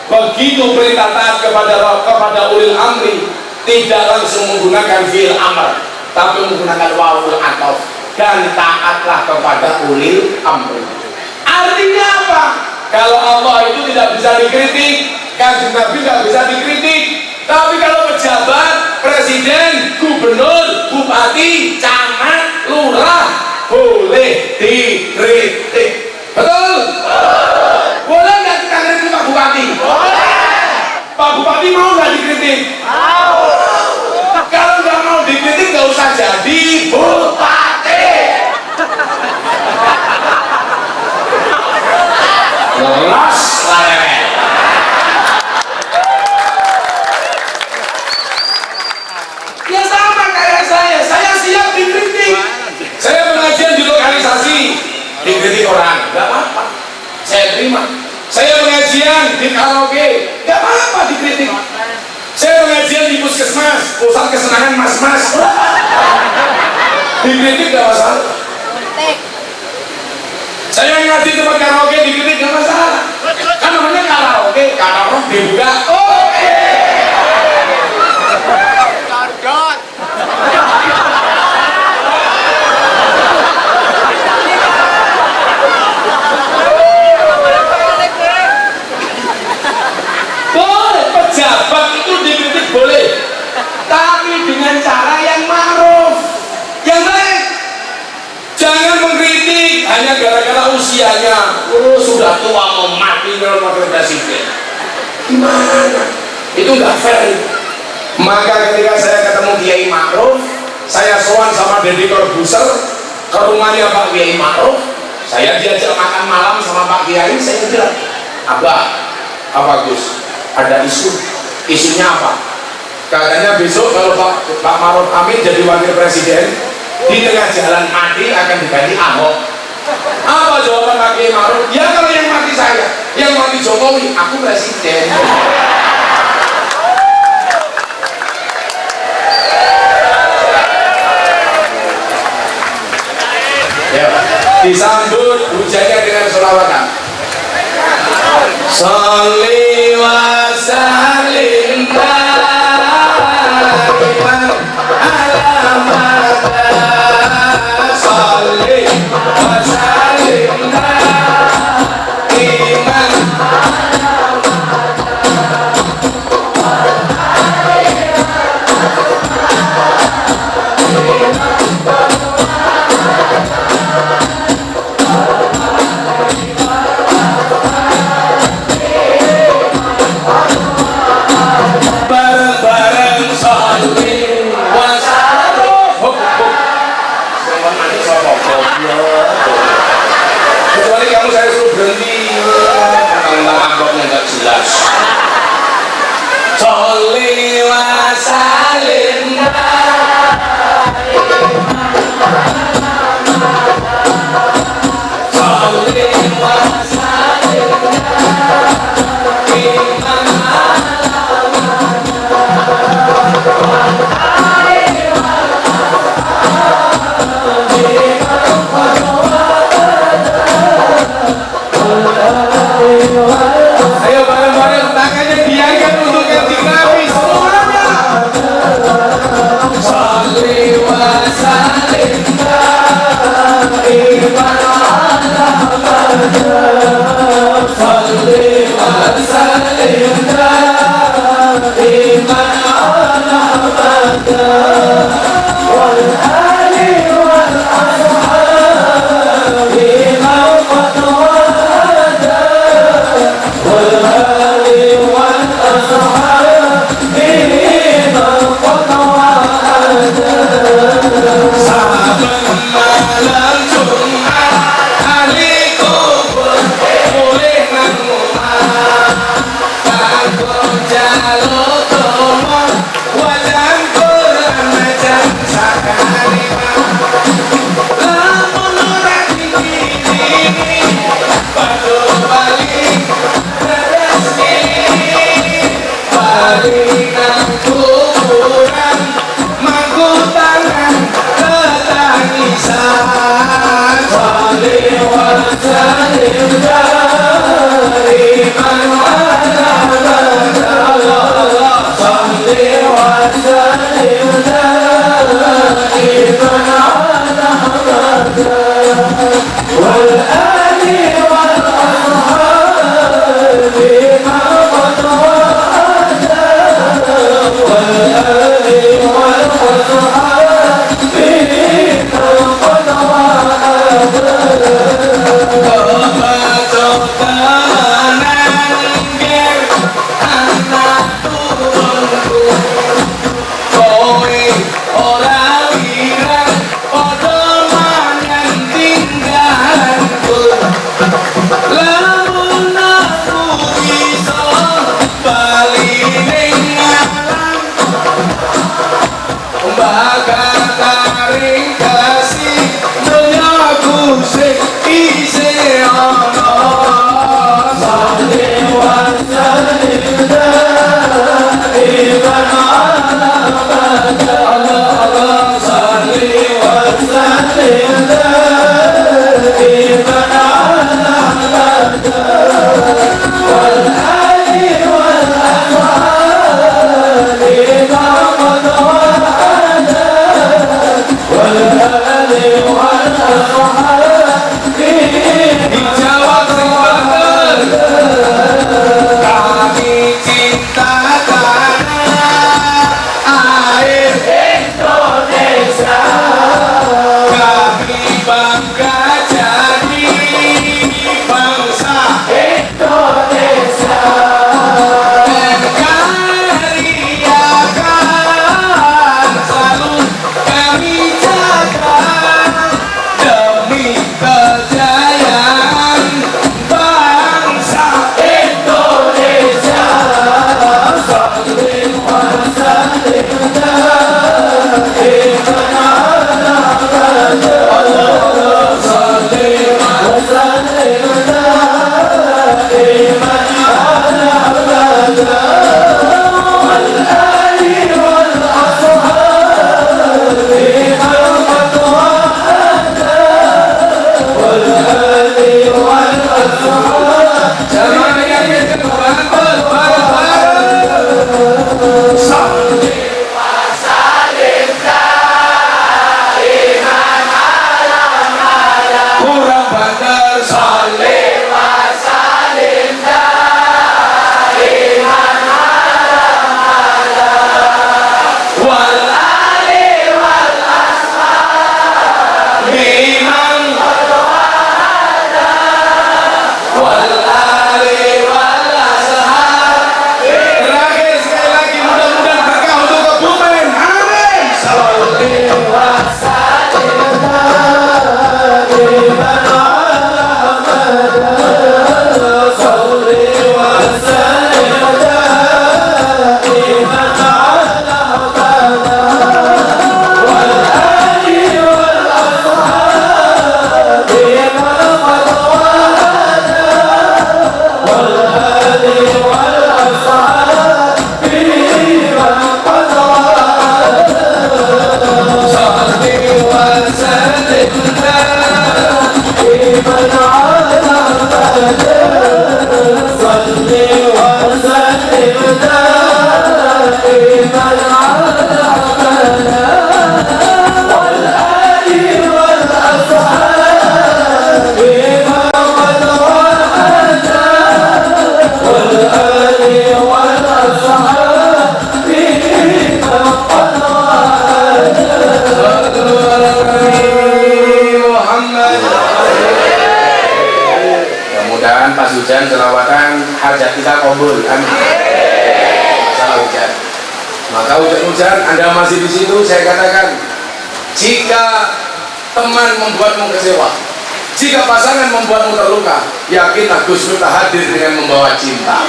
Begitu perintah taat kepada ulil amri, tidak langsung menggunakan fi'il amr, tapi menggunakan wawul ataf, dan taatlah kepada ulil amri. Artinya apa? Kalau Allah itu tidak bisa dikritik, Kanjeng Nabi tidak bisa dikritik. Tapi kalau pejabat, presiden, gubernur, bupati, camat, lurah, boleh dikritik. Betul? Boleh nggak kita kritik Pak Bupati? Boleh. Pak Bupati mau nggak dikritik? Mau. Kalau nggak mau dikritik, nggak usah jadi bupati. Lelas lah. Ya sama kayak saya siap dikritik. Saya pengajian di lokalisasi, dikritik orang, nggak apa-apa, saya terima. Saya pengajian di karaoke, nggak apa-apa dikritik. Saya pengajian di puskesmas, pusat kesenangan mas-mas, dikritik nggak masalah. Saya ngaji tempat karaoke dikritik nggak masalah. Kan namanya karaoke, karaoke dibuka, oke. Boleh, pejabat itu dikritik boleh, tapi dengan cara yang ma'ruf, yang baik. Jangan mengkritik hanya gara-gara usianya, sudah tua mau mati kalau wakil presiden. Gimana? Itu nggak fair. Maka ketika saya ketemu Kiai Ma'ruf, saya sowan sama Deddy Corbuzier ke rumahnya Pak Kiai Ma'ruf. Saya diajak makan malam sama Pak Kiai. Saya bilang, Abah, apa Gus? Ada isunya apa? Katanya besok kalau Pak Ma'ruf Amin jadi wakil presiden, di tengah jalan mati akan diganti Ahok. Apa jawaban Pak Kiai Ma'ruf? Ya kalau yang mati saya, yang mati Jokowi, aku presiden. Ya, disambut hujannya dengan sholawatan. Sholli wa sallim daiman ala mada. Sholli wa sallim daiman. Bareng-bareng sholli wa sallim. Kecuali kamu saya suruh berhenti, tentang angkotnya nggak jelas. Sholli wa sallim sholli wa sallim ayo bareng-bareng tangannya diangkat untuk kanjeng Nabi semuanya. Sholli wa sallim daiman ala mada. Sholli wa sallim daiman ala mada. Wal ali wal ashabi man qad wada. Wal ali wal ashabi man qad wada. Saben malam Jumat ali kubur mulih nang omah. Kanggo jaluk tomo wajan Quran macan sakalimah. Lamun ora dikirimi padha balik beres ini. Balik nang kuburan mangku tangan ketangisan. Sholli wa sallim daiman ala mada. Sholli wa sallim daiman ala mada. Wal ali wal ashabi man qad wada. Wal ali wal ashabi man qad wada. Kami selawatan, hajat kita kabul. Amin. Masalah hujan. Maka hujan-hujan Anda masih di situ, saya katakan, jika teman membuatmu kecewa, jika pasangan membuatmu terluka, yakinlah Gus Miftah hadir dengan membawa cinta.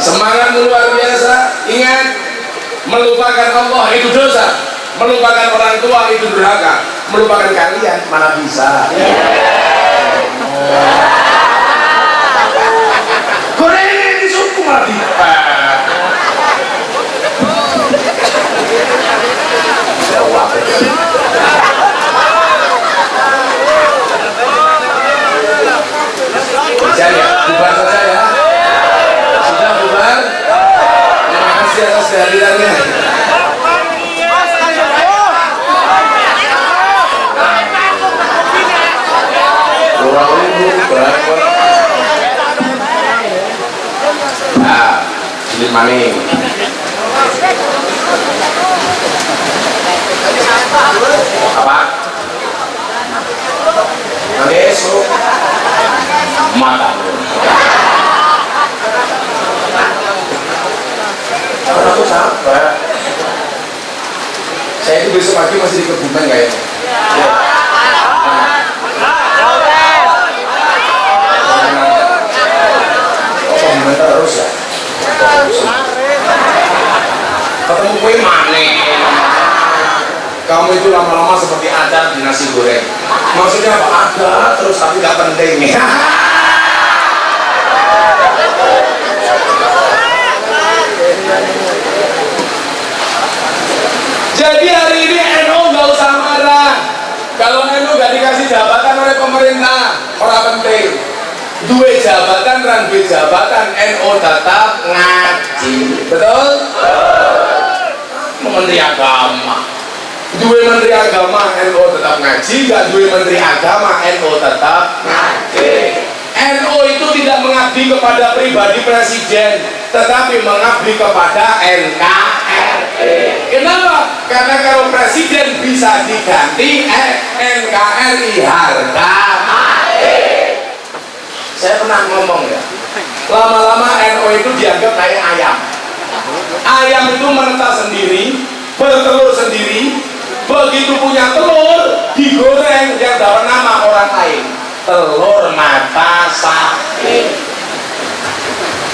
Semangat luar biasa. Ingat, melupakan Allah itu dosa, melupakan orang tua itu durhaka, melupakan kalian mana bisa. Gorengan di suku mati. Bisa ya, bubar saja ya. Sudah bubar. Terima kasih atas kehadirannya. Nah, cilik maning. Apa? Nanti esok mata. Karena aku capek. Saya itu besok pagi masih di Kebumen kayaknya. Ya. Kebumen terus ya. Ketemu kue mana? Kamu itu lama-lama seperti acar di nasi goreng. Maksudnya apa? Ada terus tapi gak penting. Jadi hari ini NU gak usah marah. Kalau NU gak dikasih jabatan oleh pemerintah, orang penting. Dua jabatan, dua jabatan, NU tetap ngaji. Betul? Menteri Agama. Dua Menteri Agama, NU tetap ngaji. Gak dua Menteri Agama, NU tetap ngaji. NU itu tidak mengabdi kepada pribadi presiden, tetapi mengabdi kepada NKRI. Kenapa? Karena kalau presiden bisa diganti NKRI harga mati. Saya pernah ngomong ya, lama-lama NU itu dianggap kayak ayam. Ayam itu menetas sendiri, bertelur sendiri. Begitu punya telur, digoreng yang dapat nama orang lain. Telur mata sapi.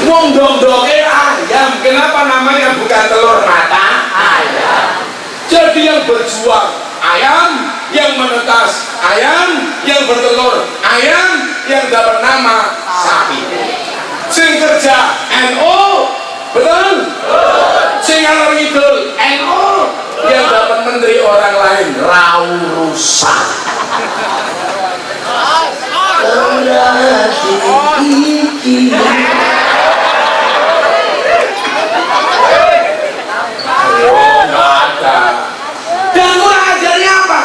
Wong dong-dongnya ayam, kenapa namanya bukan telur mata ayam? Jadi yang berjuang ayam, yang menetas ayam, yang bertelur ayam, yang dapat nama sapi. Sing kerja NU, betul? Sing ngalor ngidul NU, yang dapat menteri orang lain raurusan. Dan kurang ajarnya apa?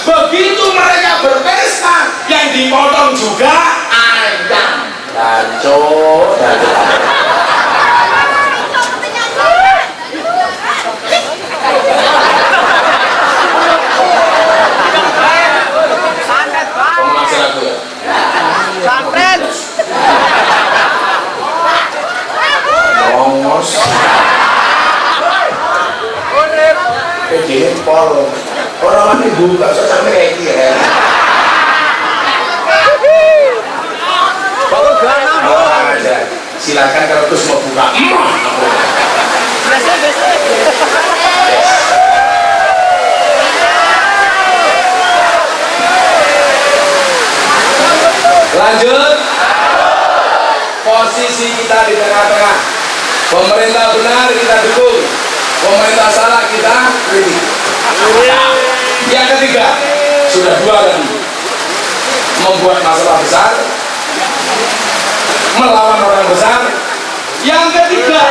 Begitu mereka berpesta, yang dipotong juga ayam. Dancok. Ngomos. Ini pol. Orang ini buka sampai kayak gini ya. Baru gana, Bu. Silakan kalau terus mau buka. Lanjut. Posisi kita di tengah-tengah. Pemerintah benar kita dukung, pemerintah salah kita kritik. Yang ketiga, sudah dua tadi, membuat masalah besar, melawan orang besar. Yang ketiga,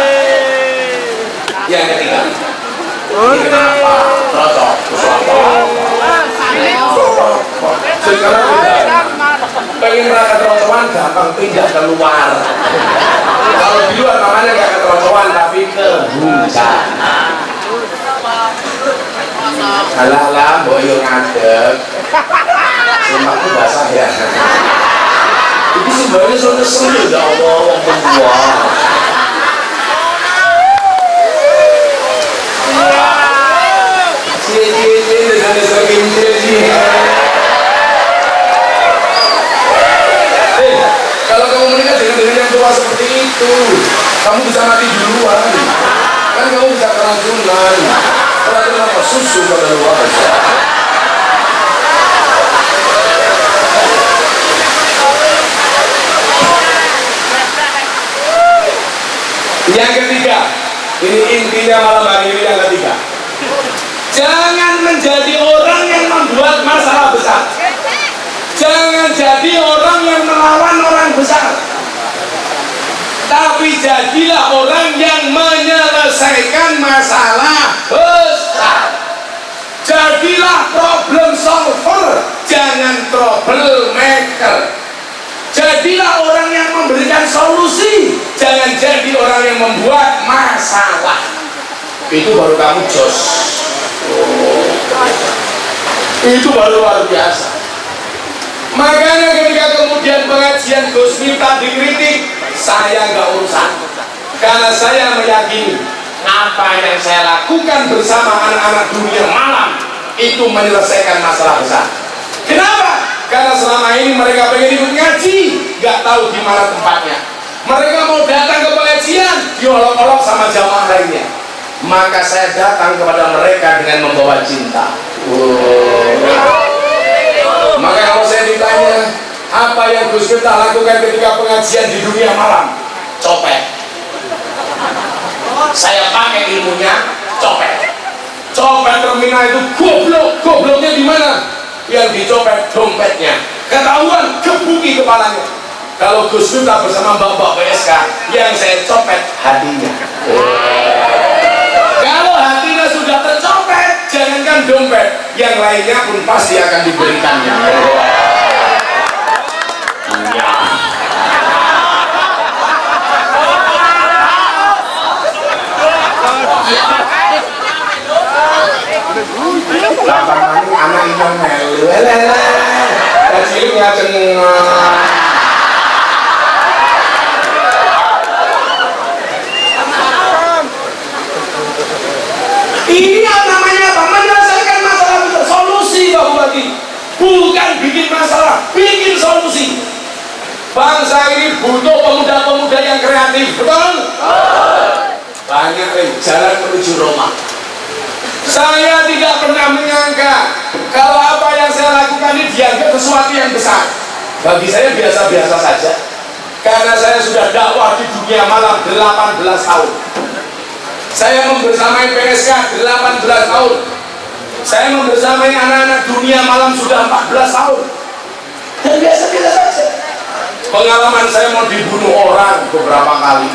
ini kenapa? Cocok, sekarang tidak pengen berangkat kerocokan gampang pindah keluar. Kalau di luar namanya gak kerocokan tapi kehujanan. Alah-alah boyo ngadeg. Sumpahku basah ya. Itu sebenarnya sudah seru ya Allah, orang tua. Kalau kamu menikah dengan yang tua seperti itu, kamu bisa mati duluan. Kan kamu bisa keracunan. Keracunan apa? Susu pada luar. Yang ketiga, ini intinya malam hari ini yang ketiga. Jangan menjadi orang yang membuat masalah besar. Jangan jadi orang yang melawan orang besar. Tapi jadilah orang yang menyelesaikan masalah besar. Jadilah problem solver, jangan troublemaker. Jadilah orang yang memberikan solusi, jangan jadi orang yang membuat masalah. Itu baru kamu jos. Itu baru luar biasa. Makanya ketika kemudian pengajian Gus Miftah dikritik, saya nggak urusan, karena saya meyakini apa yang saya lakukan bersama anak-anak dunia malam itu menyelesaikan masalah besar. Kenapa? Karena selama ini mereka pengen ikut ngaji, nggak tahu di mana tempatnya. Mereka mau datang ke pengajian, diolok-olok sama jamaah lainnya. Maka saya datang kepada mereka dengan membawa cinta. Maka kalau saya ditanya, apa yang Gus Miftah lakukan ketika pengajian di dunia malam? Copet. Saya pakai ilmunya, copet. Copet terminal itu goblok. Gobloknya di mana? Yang dicopet dompetnya. Ketahuan, gebuki kepalanya. Kalau Gus Miftah bersama Mbak PSK, yang saya copet hatinya. Kalau hatinya sudah tercopet, jangankan dompet, yang lainnya pun pasti akan diberikannya. Lapangan ini anak yang melu, hasilnya cengar. Ini yang namanya apa? Menyelesaikan masalah besar. Solusi Pak Bupati, bukan bikin masalah, bikin solusi. Bangsa ini butuh pemuda-pemuda yang kreatif, betul? Banyak jalan menuju Roma. Saya tidak pernah menyangka kalau apa yang saya lakukan ini dianggap sesuatu yang besar. Bagi saya biasa-biasa saja, karena saya sudah dakwah di dunia malam 18 tahun. Saya membersamai PSK 18 tahun. Saya membersamai anak-anak dunia malam sudah 14 tahun. Dan biasa-biasa saja. Pengalaman saya mau dibunuh orang beberapa kali,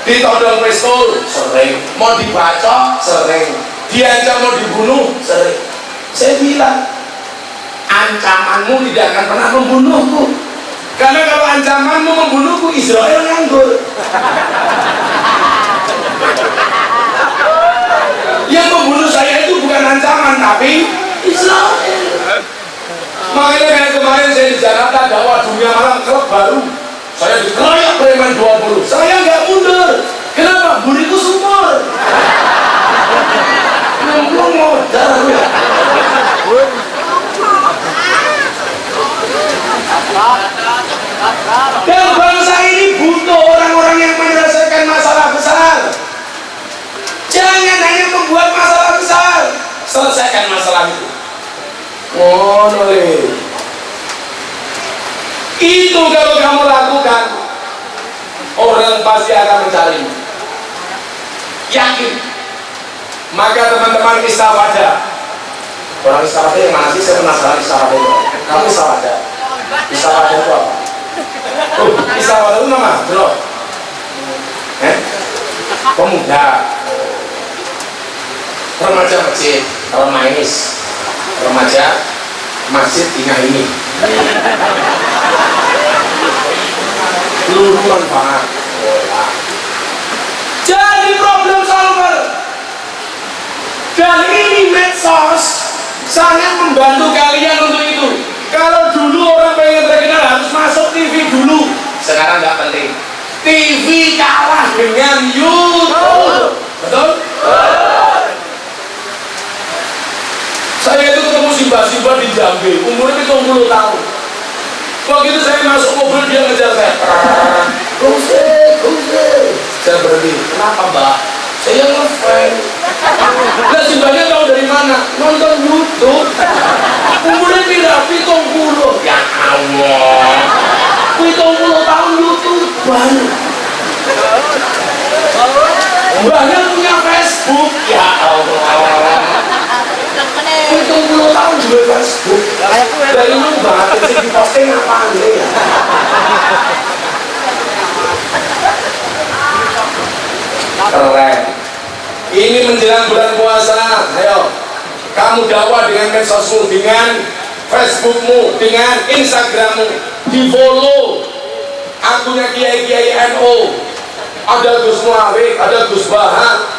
ditodong pistol sering, mau dibacok sering, diancam mau dibunuh sering. Saya bilang, ancamanmu tidak akan pernah membunuhku, karena kalau ancamanmu membunuhku, Israel nganggur. Yang membunuh saya itu bukan ancaman, tapi Israel. Makanya kayak kemarin saya di Jakarta dakwah dunia malam klub baru, saya dikeroyok preman 20. Saya nggak mundur. Kenapa? Buriku sumur. Ngomong modal. Dan bangsa ini butuh orang-orang yang menyelesaikan masalah besar. Jangan hanya membuat masalah besar, selesaikan masalah itu. Oh, boleh. Itu kalau kamu lakukan, orang pasti akan mencarimu. Yakin. Maka teman-teman istighfar. Orang istighfar yang mana sih? Saya penasaran istighfar itu. Kamu istighfar. Istighfar itu apa? Istighfar itu nama, bro. Pemuda, remaja masjid, remais, remaja masjid tinggal ini. Luruan banget. Jadi problem solver. Dan ini medsos sangat membantu kalian untuk itu. Kalau dulu orang pengen terkenal harus masuk TV dulu, sekarang nggak penting. TV kalah dengan YouTube. Betul? Saya itu ketemu Simba di Jambi, umurnya 70 tahun. Begitu saya masuk mobil dia ngejar saya. Kuse. Saya berhenti. Kenapa mbak? Saya ngefans. Nah Simbanya tahu dari mana? Nonton YouTube. Umurnya tidak 70. Ya Allah. 70 tahun YouTuber. Mbaknya punya Facebook. Ya Allah. 70 tahun juga Facebook. Dari lu banget sih di posting apa nih? Keren. Ini menjelang bulan puasa. Ayo, kamu dakwah dengan medsosmu, dengan Facebookmu, dengan Instagrammu. Di follow akunnya Kiai NO. Ada Gus Muawiyah, ada Gus Bahar.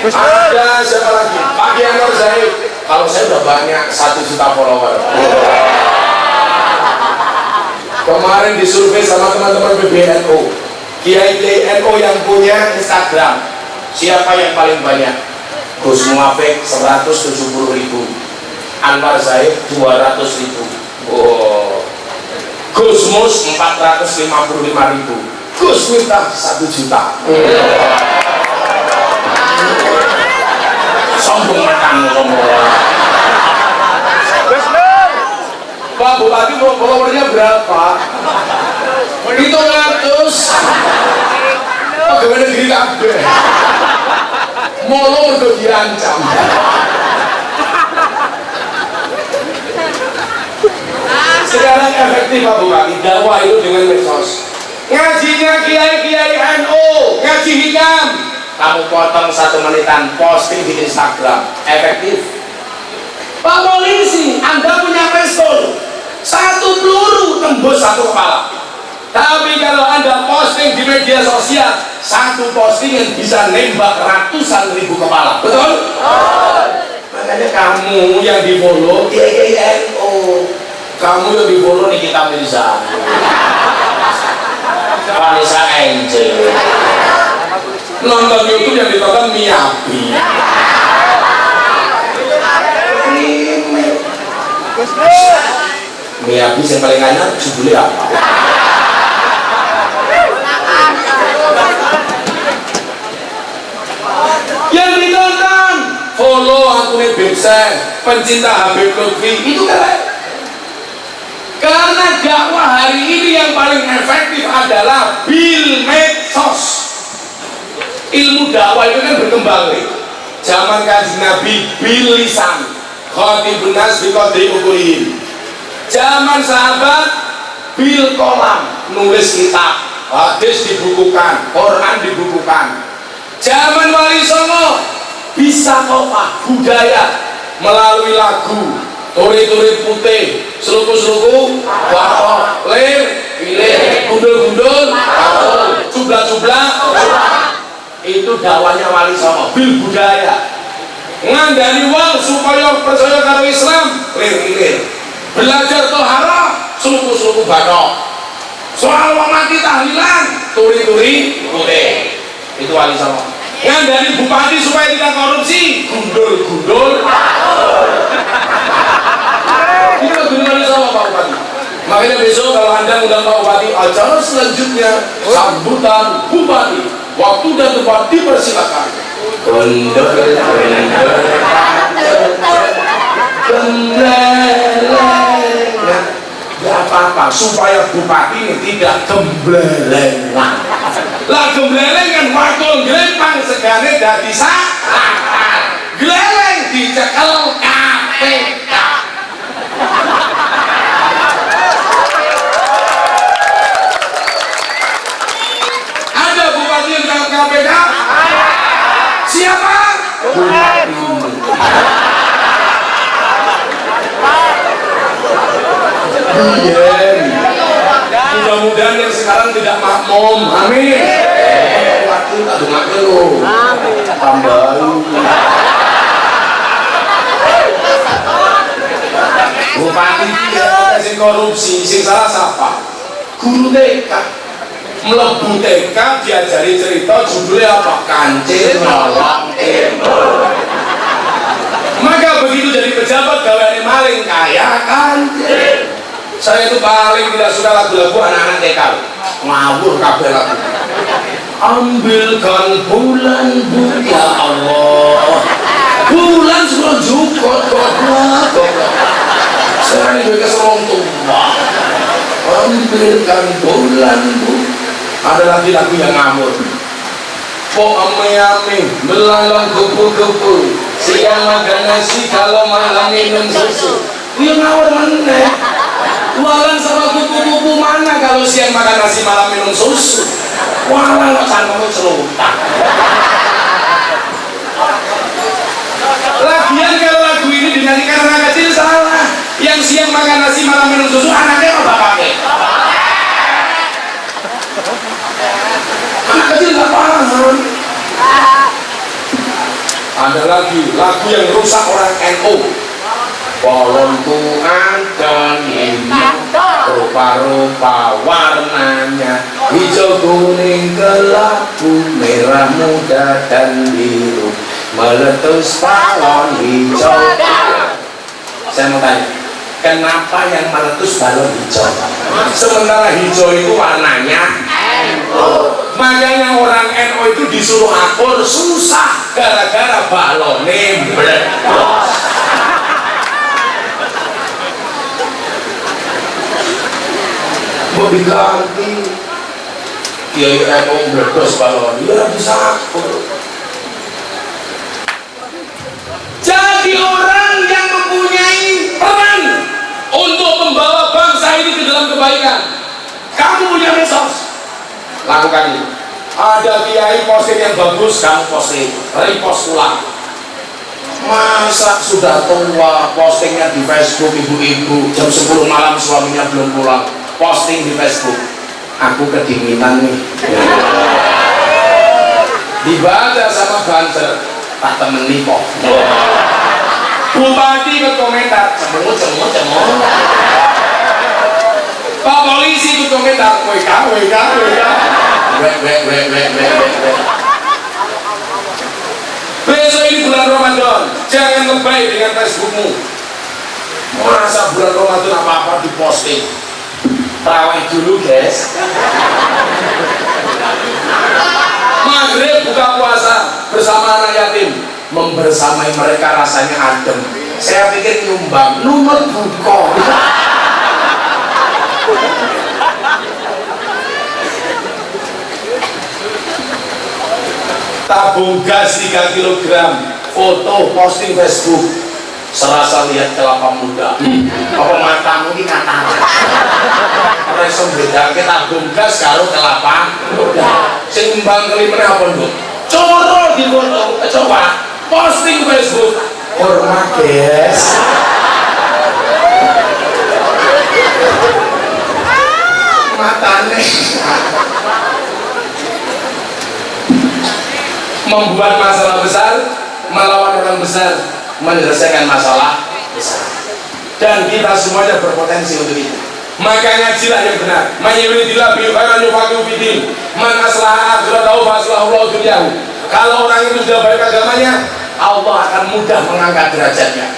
Ada siapa lagi? Pak Kianor Zaid. Kalau saya udah banyak 1 juta follower. Kemarin disurvei sama teman-teman PBNU, Kiai NO yang punya Instagram, siapa yang paling banyak? Gus Muawiyah 170.000, Anwar Zaid 200.000, Gus Mus 455.000, Gus Miftah 1 juta. Sombong makan sombong. Pak Bupati followernya berapa? 700. Pegawai negeri kabeh. Molo udah diancam. Sekarang efektif Pak Bupati dakwah itu dengan medsos. Ngajinya Kiai NU, ngaji hikam. Kamu potong 1 menitan, posting di Instagram, efektif. Pak polisi, Anda punya pistol, 1 peluru tembus 1 kepala. Tapi kalau Anda posting di media sosial, 1 postingan bisa nembak ratusan ribu kepala. Betul? Makanya kamu yang di follow Kiai NU, kamu yang di follow Nikita Mirzani, Vanessa Angel. Nonton YouTube yang ditonton Miyabi. Miyabi yang paling anyar judulnya apa? Yang ditonton follow akunnya Bebsen, pencinta Habib Lutfi, itu keren. Karena dakwah hari ini yang paling efektif adalah bil medsos. Ilmu dakwah itu kan berkembang nih. Zaman Kanjeng Nabi bil lisan, khatibun nas bi qadri uqulihim. Zaman sahabat bil kolam, nulis kitab, hadis dibukukan, Quran dibukukan. Zaman Wali Songo bisa kopah budaya melalui lagu, turi-turi putih, seluku-seluku, wakoh, lir, pilih, gundul-gundul, jublah-jublah. Itu dakwahnya Wali Songo, bil budaya. Ngandani wong supaya percaya karo Islam, lir-lir. Belajar tohara, seluku-seluku batok. Soal wong mati tahlilan, turi-turi putih. Itu Wali Songo. Ngandani bupati supaya tidak korupsi, gundul-gundul. Ini lagu Wali Songo Pak Bupati. Makanya besok kalau Anda undang Pak Bupati, acara selanjutnya sambutan Bupati. Waktu dan tempat dipersilakan. Gak apa-apa supaya bupati ini tidak gemblelengan. Lah gemblelengan waktu ngelempang segane dadi salah. Gleleng dicekel KPK. KPK? Siapa? Mudah-mudahan yang sekarang tidak makmum. Amin. Waktu tak dengarkan lo. Tambahin. Bupati tidak kasih korupsi. Sing salah siapa? guru TK. Mlebu TK diajari cerita judulnya apa? Kancil Nyolong Ilmu. Maka begitu jadi pejabat gaweane maling kaya kancil. Saya itu paling tidak suka lagu-lagu anak-anak TK. Ngawur kabeh lagu. Ambilkan bulan ya Allah. Bulan suruh jukot goblok. Saya ini keserong tua. Ambilkan bulan bu. Ada lagi lagu yang ngamur. Po ame-ame melalang kupu-kupu. Siang makan nasi kalau malam minum susu. Dia ngawur mana? Walan sama kupu-kupu mana kalau siang makan nasi malam minum susu? Walan kok cangkemmu celutak. Lagian kalau lagu ini dinyanyikan anak kecil salah. Yang siang makan nasi malam minum susu anaknya apa bapaknya? Anak kecil nggak paham. Ada lagi lagu yang rusak orang NU. Polonku ada rupa-rupa warnanya hijau kuning kelabu merah muda dan biru meletus balon hijau. Saya mau tanya, kenapa yang meletus balon hijau? Sementara hijau itu warnanya NU. Makanya orang NU itu disuruh akur susah gara-gara balonnya meletus. Mau diganti Kiai NU meletus balon, ya bisa akur. Jadi orang yang mempunyai peran untuk membawa bangsa ini ke dalam kebaikan. Kamu punya medsos, lakukan ini. Ada kiai posting yang bagus, kamu posting, repost ulang. Masa sudah tua postingnya di Facebook, ibu-ibu jam 10 malam suaminya belum pulang, posting di Facebook. Aku kedinginan nih. Dibaca sama banser, tak temeni kok. Bupati ke komentar, cemut. Pak polisi ke komentar, WK. Besok ini bulan Ramadan, jangan lebay dengan Facebookmu. Masa bulan Ramadan apa-apa diposting. Tarawih dulu guys. Maghrib buka puasa bersama anak yatim, membersamai mereka rasanya adem. Saya pikir nyumbang, nomor buka. Tabung gas 3 kg, foto posting Facebook, serasa lihat kelapa muda. Apa matamu ini kataran? Resom beda ke tabung gas karo kelapa muda. Seimbang kelimanya apa nduk? Coro di foto, coba posting Facebook. Hormat guys. Matane. Membuat masalah besar, melawan orang besar, menyelesaikan masalah besar. Dan kita semuanya berpotensi untuk itu. Maka ngajilah yang benar. Mayyuridillah bi khairan yufaqihu fiddin. Man aslaha akhiratahu fa aslahu dunyahu. Kalau orang itu sudah baik agamanya, Allah akan mudah mengangkat derajatnya.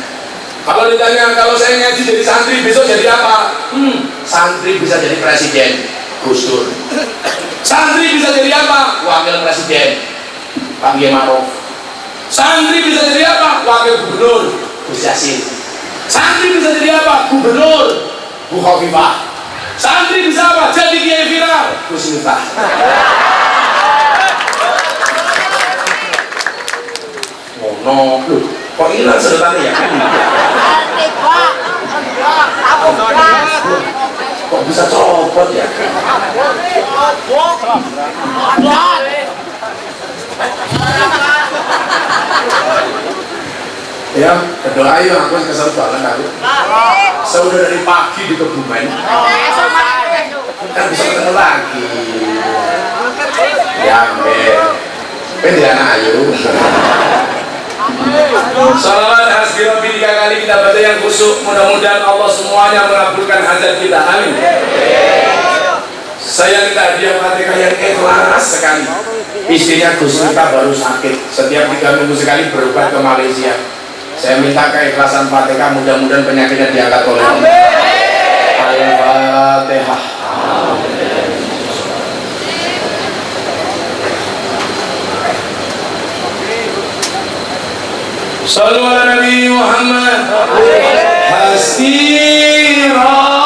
Kalau ditanya, kalau saya ngaji jadi santri besok jadi apa? Santri bisa jadi presiden, Gus Dur. Santri bisa jadi apa? Wakil presiden, Pak Kiai Ma'ruf. Santri bisa jadi apa? Wakil gubernur, Gus Yassin. Santri bisa jadi apa? Gubernur, Bu Khofifah. Santri bisa apa? Jadi kiai viral, Gus Miftah. Oh no, loh, kok hilang sedotannya ya? Kok bisa copot ya? Ya, berdoa yuk, aku kesel banget aku. Saya udah dari pagi di Kebumen. Kan bisa ketemu lagi. Ya, di anak ayu. Salawat hasbi Rabbi 3 kali kita baca yang khusyuk. Mudah-mudahan Allah semuanya mengabulkan hajat kita. Amin. Saya minta hadiah Fatihah yang ikhlas sekali. Istrinya Gus Miftah baru sakit, setiap 3 minggu sekali berobat ke Malaysia. Saya minta keikhlasan Fatihah, mudah-mudahan penyakitnya diangkat oleh Allah. Al-Fatihah. Sallu ala Nabi Muhammad. Hasbi Rabbi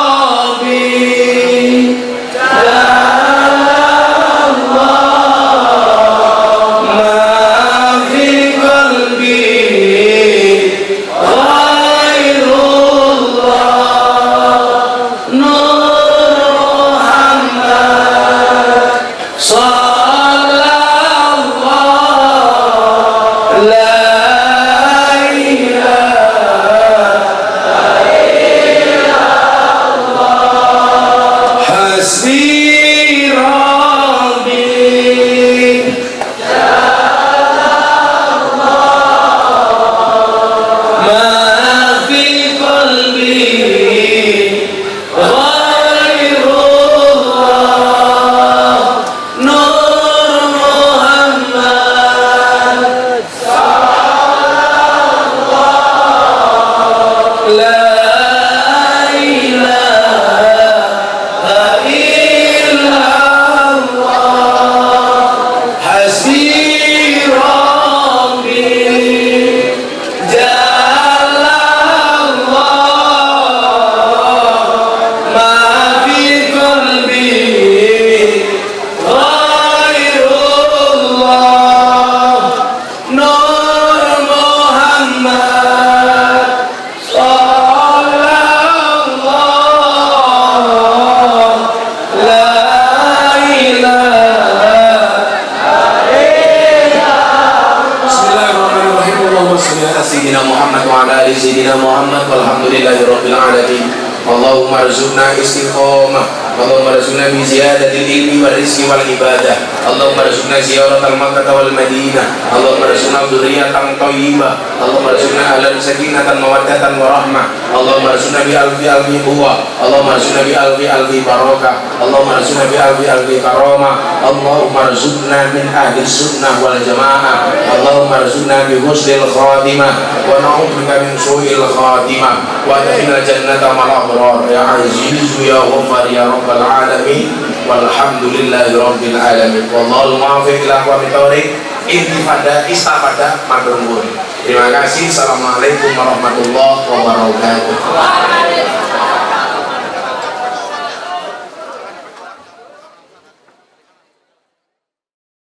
Allahumma arzuqna istiqomah, Allahumma arzuqna bi ziyadatil ilmi wal rizqi wal ibadah, Allahumma arzuqna ziyaratal Makkah wal Madinah, Allahumma arzuqna dzurriyyatan thayyibah, Allahumma arzuqna ahlan sakinatan mawaddatan wa rahmah, Allahumma arzuqna bi alfi quwwah, Allahumma arzuqna bi alfi barakah, Allahumma arzuqna bi alfi karamah, Allahumma arzuqna min ahli sunnah wal jamaah, Allahumma arzuqna bi husnil khatimah wa na'udzubika min su'il khatimah wa adkhilna jannata ma'al abrar ya aziz ya ghaffar ya rabbal alamin walhamdulillahi rabbil alamin wallahul muwaffiq ila aqwamit thoriq intifada istifada matur nuwun. Terima kasih. Assalamualaikum warahmatullahi wabarakatuh.